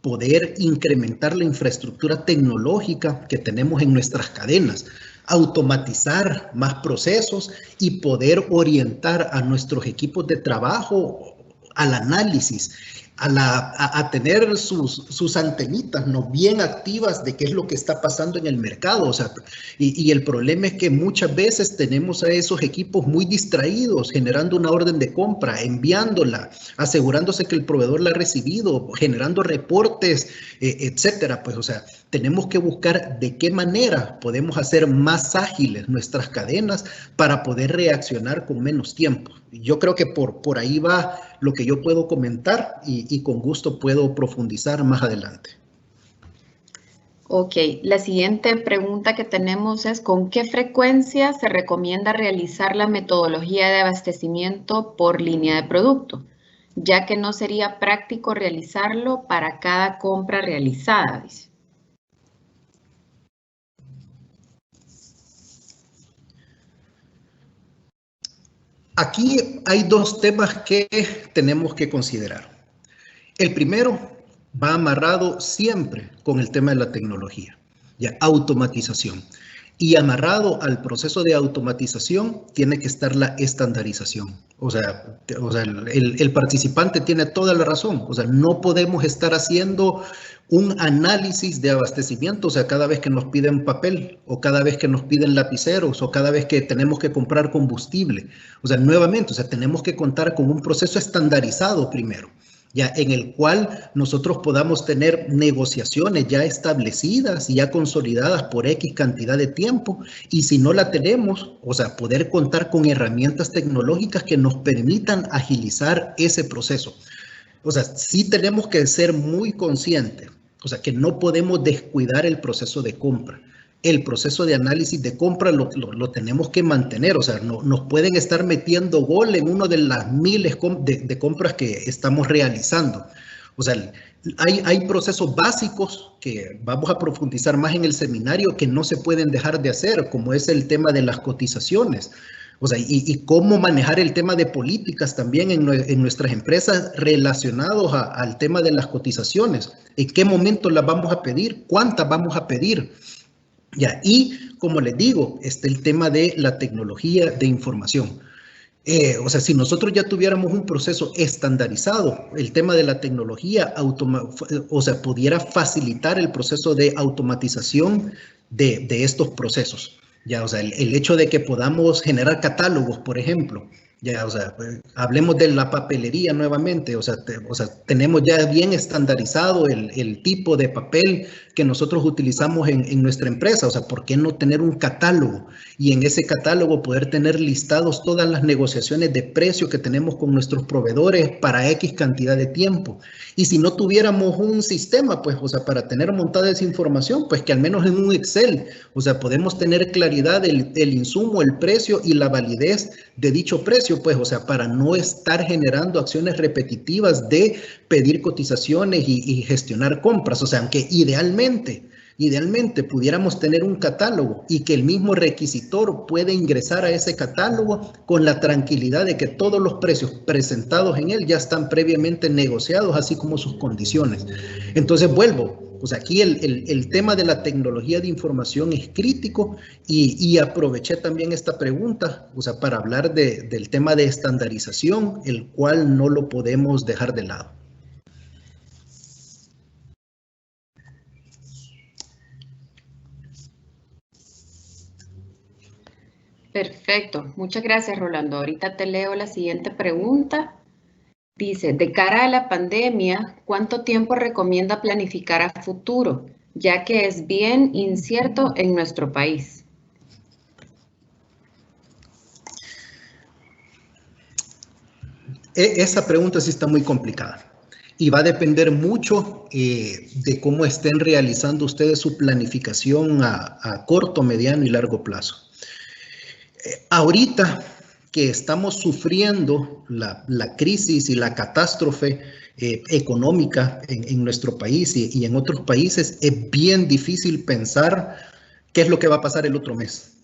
poder incrementar la infraestructura tecnológica que tenemos en nuestras cadenas, automatizar más procesos y poder orientar a nuestros equipos de trabajo al análisis, a tener sus antenitas ¿no? bien activas de qué es lo que está pasando en el mercado. O sea, y el problema es que muchas veces tenemos a esos equipos muy distraídos, generando una orden de compra, enviándola, asegurándose que el proveedor la ha recibido, generando reportes, etcétera. Pues, o sea, tenemos que buscar de qué manera podemos hacer más ágiles nuestras cadenas para poder reaccionar con menos tiempo. Yo creo que por ahí va lo que yo puedo comentar y con gusto puedo profundizar más adelante. Ok, la siguiente pregunta que tenemos es, ¿con qué frecuencia se recomienda realizar la metodología de abastecimiento por línea de producto? Ya que no sería práctico realizarlo para cada compra realizada, dice. Aquí hay dos temas que tenemos que considerar. El primero va amarrado siempre con el tema de la tecnología, ya automatización. Y amarrado al proceso de automatización tiene que estar la estandarización. O sea el participante tiene toda la razón. O sea, no podemos estar haciendo un análisis de abastecimiento, o sea, cada vez que nos piden papel o cada vez que nos piden lapiceros o cada vez que tenemos que comprar combustible. O sea, nuevamente, o sea, tenemos que contar con un proceso estandarizado primero, ya en el cual nosotros podamos tener negociaciones ya establecidas y ya consolidadas por X cantidad de tiempo, y si no la tenemos, o sea, poder contar con herramientas tecnológicas que nos permitan agilizar ese proceso. O sea, sí tenemos que ser muy conscientes, o sea, que no podemos descuidar el proceso de compra. El proceso de análisis de compra lo tenemos que mantener, o sea, no nos pueden estar metiendo gol en una de las miles de compras que estamos realizando. O sea, hay procesos básicos que vamos a profundizar más en el seminario que no se pueden dejar de hacer, como es el tema de las cotizaciones. O sea, y cómo manejar el tema de políticas también en nuestras empresas relacionados al tema de las cotizaciones. ¿En qué momento las vamos a pedir? ¿Cuántas vamos a pedir? Ya, y como les digo, está el tema de la tecnología de información. O sea, si nosotros ya tuviéramos un proceso estandarizado, el tema de la tecnología, o sea, pudiera facilitar el proceso de automatización de estos procesos. Ya, o sea, el hecho de que podamos generar catálogos, por ejemplo, Ya, o sea, pues, hablemos de la papelería nuevamente, o sea, tenemos ya bien estandarizado el tipo de papel que nosotros utilizamos en nuestra empresa, o sea, ¿por qué no tener un catálogo? Y en ese catálogo poder tener listados todas las negociaciones de precio que tenemos con nuestros proveedores para X cantidad de tiempo. Y si no tuviéramos un sistema, pues, o sea, para tener montada esa información, pues que al menos en un Excel, o sea, podemos tener claridad del insumo, el precio y la validez de dicho precio, pues, o sea, para no estar generando acciones repetitivas de pedir cotizaciones y gestionar compras, o sea, aunque idealmente pudiéramos tener un catálogo y que el mismo requisitor puede ingresar a ese catálogo con la tranquilidad de que todos los precios presentados en él ya están previamente negociados, así como sus condiciones. Entonces vuelvo, pues aquí el tema de la tecnología de información es crítico y aproveché también esta pregunta, o sea, para hablar del tema de estandarización, el cual no lo podemos dejar de lado. Perfecto, muchas gracias, Rolando. Ahorita te leo la siguiente pregunta. Dice, de cara a la pandemia, ¿cuánto tiempo recomienda planificar a futuro, ya que es bien incierto en nuestro país? Esa pregunta sí está muy complicada y va a depender mucho de cómo estén realizando ustedes su planificación a corto, mediano y largo plazo. Ahorita que estamos sufriendo la crisis y la catástrofe económica en nuestro país y en otros países, es bien difícil pensar qué es lo que va a pasar el otro mes.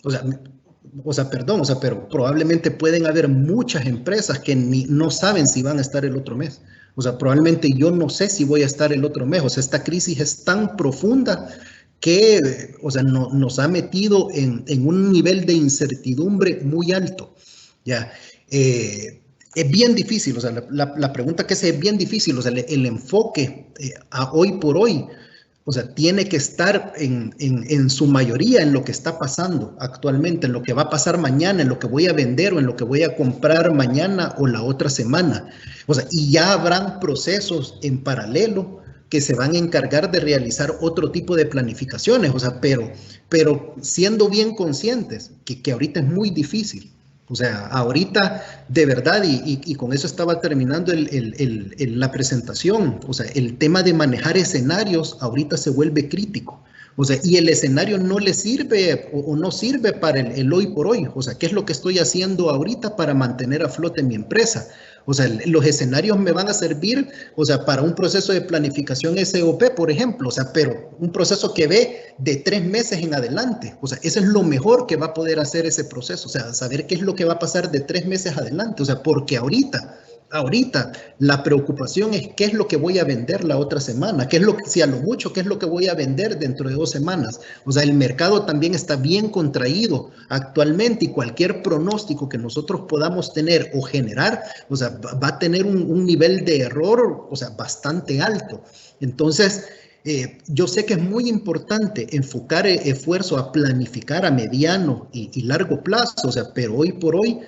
Pero probablemente pueden haber muchas empresas que no saben si van a estar el otro mes. O sea, probablemente yo no sé si voy a estar el otro mes. O sea, esta crisis es tan profunda que, o sea, nos ha metido en un nivel de incertidumbre muy alto. Ya, es bien difícil, o sea, la pregunta que es bien difícil, o sea, el enfoque a hoy por hoy, o sea, tiene que estar en su mayoría en lo que está pasando actualmente, en lo que va a pasar mañana, en lo que voy a vender o en lo que voy a comprar mañana o la otra semana. O sea, y ya habrán procesos en paralelo que se van a encargar de realizar otro tipo de planificaciones, o sea, pero siendo bien conscientes que ahorita es muy difícil. O sea, ahorita de verdad, y con eso estaba terminando la presentación, o sea, el tema de manejar escenarios ahorita se vuelve crítico. O sea, y el escenario no le sirve o no sirve para el hoy por hoy. O sea, ¿qué es lo que estoy haciendo ahorita para mantener a flote mi empresa? O sea, los escenarios me van a servir, o sea, para un proceso de planificación SOP, por ejemplo, o sea, pero un proceso que ve de 3 meses en adelante. O sea, eso es lo mejor que va a poder hacer ese proceso, o sea, saber qué es lo que va a pasar de 3 meses adelante, o sea, porque ahorita la preocupación es qué es lo que voy a vender la otra semana, qué es lo que, si a lo mucho, qué es lo que voy a vender dentro de 2 semanas. O sea, el mercado también está bien contraído actualmente y cualquier pronóstico que nosotros podamos tener o generar, o sea, va a tener un nivel de error, o sea, bastante alto. Entonces, yo sé que es muy importante enfocar esfuerzo a planificar a mediano y largo plazo, o sea, pero hoy por hoy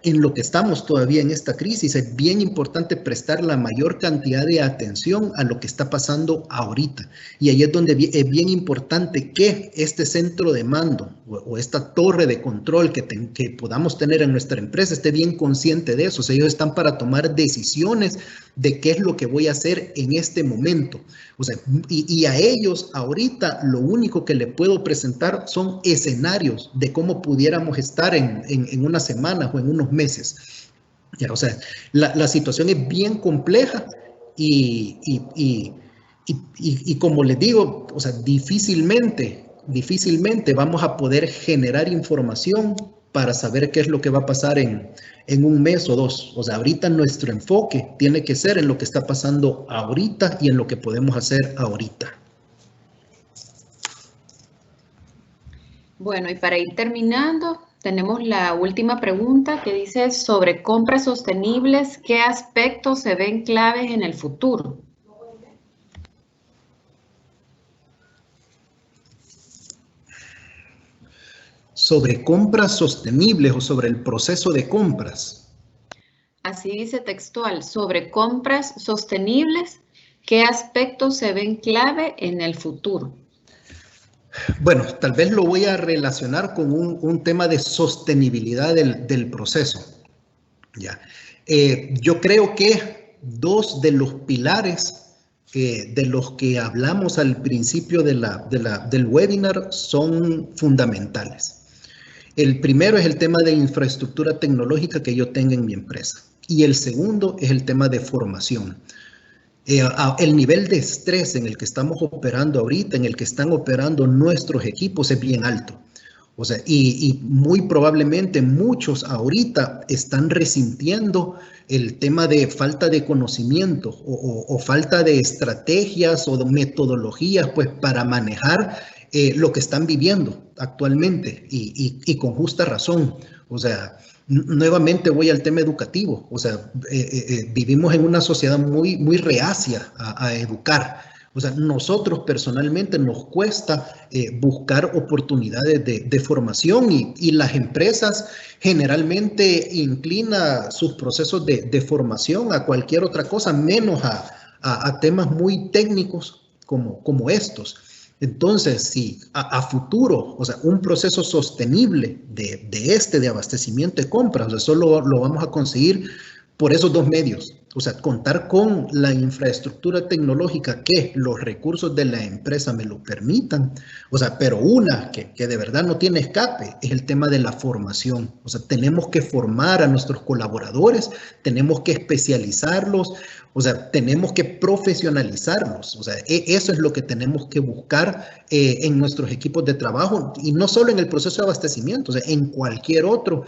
en lo que estamos todavía en esta crisis, es bien importante prestar la mayor cantidad de atención a lo que está pasando ahorita. Y ahí es donde es bien importante que este centro de mando o esta torre de control que podamos tener en nuestra empresa esté bien consciente de eso. O sea, ellos están para tomar decisiones de qué es lo que voy a hacer en este momento. O sea, y a ellos ahorita lo único que le puedo presentar son escenarios de cómo pudiéramos estar en una semana o en unos meses. Ya, o sea, la situación es bien compleja y como les digo, o sea, difícilmente vamos a poder generar información para saber qué es lo que va a pasar en un mes o dos. O sea, ahorita nuestro enfoque tiene que ser en lo que está pasando ahorita y en lo que podemos hacer ahorita. Bueno, y para ir terminando, tenemos la última pregunta que dice sobre compras sostenibles, ¿qué aspectos se ven claves en el futuro? sobre compras sostenibles o sobre el proceso de compras. Así dice textual, sobre compras sostenibles, ¿qué aspectos se ven clave en el futuro? Bueno, tal vez lo voy a relacionar con un tema de sostenibilidad del proceso. Ya. Yo creo que dos de los pilares de los que hablamos al principio del webinar son fundamentales. El primero es el tema de infraestructura tecnológica que yo tenga en mi empresa. Y el segundo es el tema de formación. El nivel de estrés en el que estamos operando ahorita, en el que están operando nuestros equipos, es bien alto. O sea, y muy probablemente muchos ahorita están resintiendo el tema de falta de conocimiento o falta de estrategias o de metodologías pues, para manejar lo que están viviendo actualmente y con justa razón. O sea, nuevamente voy al tema educativo. O sea, vivimos en una sociedad muy reacia a educar. O sea, nosotros personalmente nos cuesta buscar oportunidades de formación y las empresas generalmente inclinan sus procesos de formación a cualquier otra cosa, menos a temas muy técnicos como estos. Entonces, si a futuro, o sea, un proceso sostenible de abastecimiento de compras, o sea, solo lo vamos a conseguir por esos dos medios. O sea, contar con la infraestructura tecnológica que los recursos de la empresa me lo permitan. O sea, pero una que de verdad no tiene escape es el tema de la formación. O sea, tenemos que formar a nuestros colaboradores, tenemos que especializarlos, o sea, tenemos que profesionalizarlos. O sea, eso es lo que tenemos que buscar en nuestros equipos de trabajo y no solo en el proceso de abastecimiento, o sea, en cualquier otro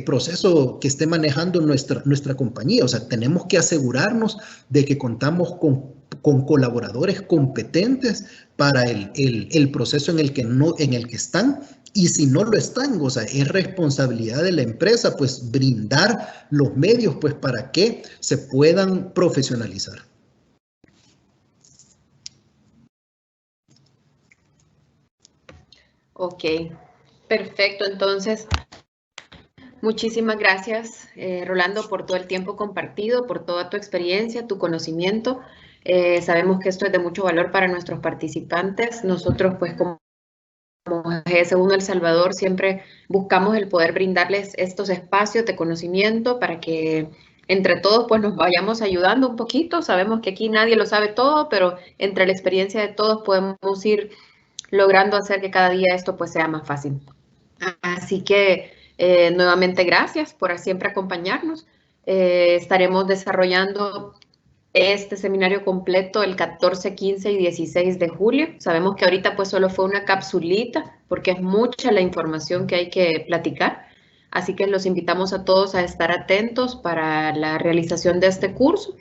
proceso que esté manejando nuestra compañía. O sea, tenemos que asegurarnos de que contamos con colaboradores competentes para el proceso en el que están. Y si no lo están, o sea, es responsabilidad de la empresa, pues, brindar los medios, pues, para que se puedan profesionalizar. Ok, perfecto. Entonces, muchísimas gracias, Rolando, por todo el tiempo compartido, por toda tu experiencia, tu conocimiento. Sabemos que esto es de mucho valor para nuestros participantes. Nosotros, pues, como GS1 El Salvador, siempre buscamos el poder brindarles estos espacios de conocimiento para que entre todos pues nos vayamos ayudando un poquito. Sabemos que aquí nadie lo sabe todo, pero entre la experiencia de todos podemos ir logrando hacer que cada día esto pues sea más fácil. Así que nuevamente gracias por siempre acompañarnos. Estaremos desarrollando este seminario completo el 14, 15 y 16 de julio. Sabemos que ahorita pues solo fue una capsulita porque es mucha la información que hay que platicar. Así que los invitamos a todos a estar atentos para la realización de este curso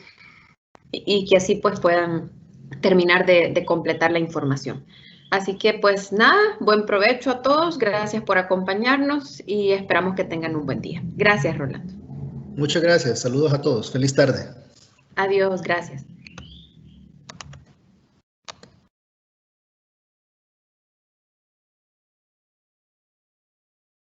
y que así pues puedan terminar de completar la información. Así que pues nada, buen provecho a todos. Gracias por acompañarnos y esperamos que tengan un buen día. Gracias, Rolando. Muchas gracias. Saludos a todos. Feliz tarde. Adiós, gracias.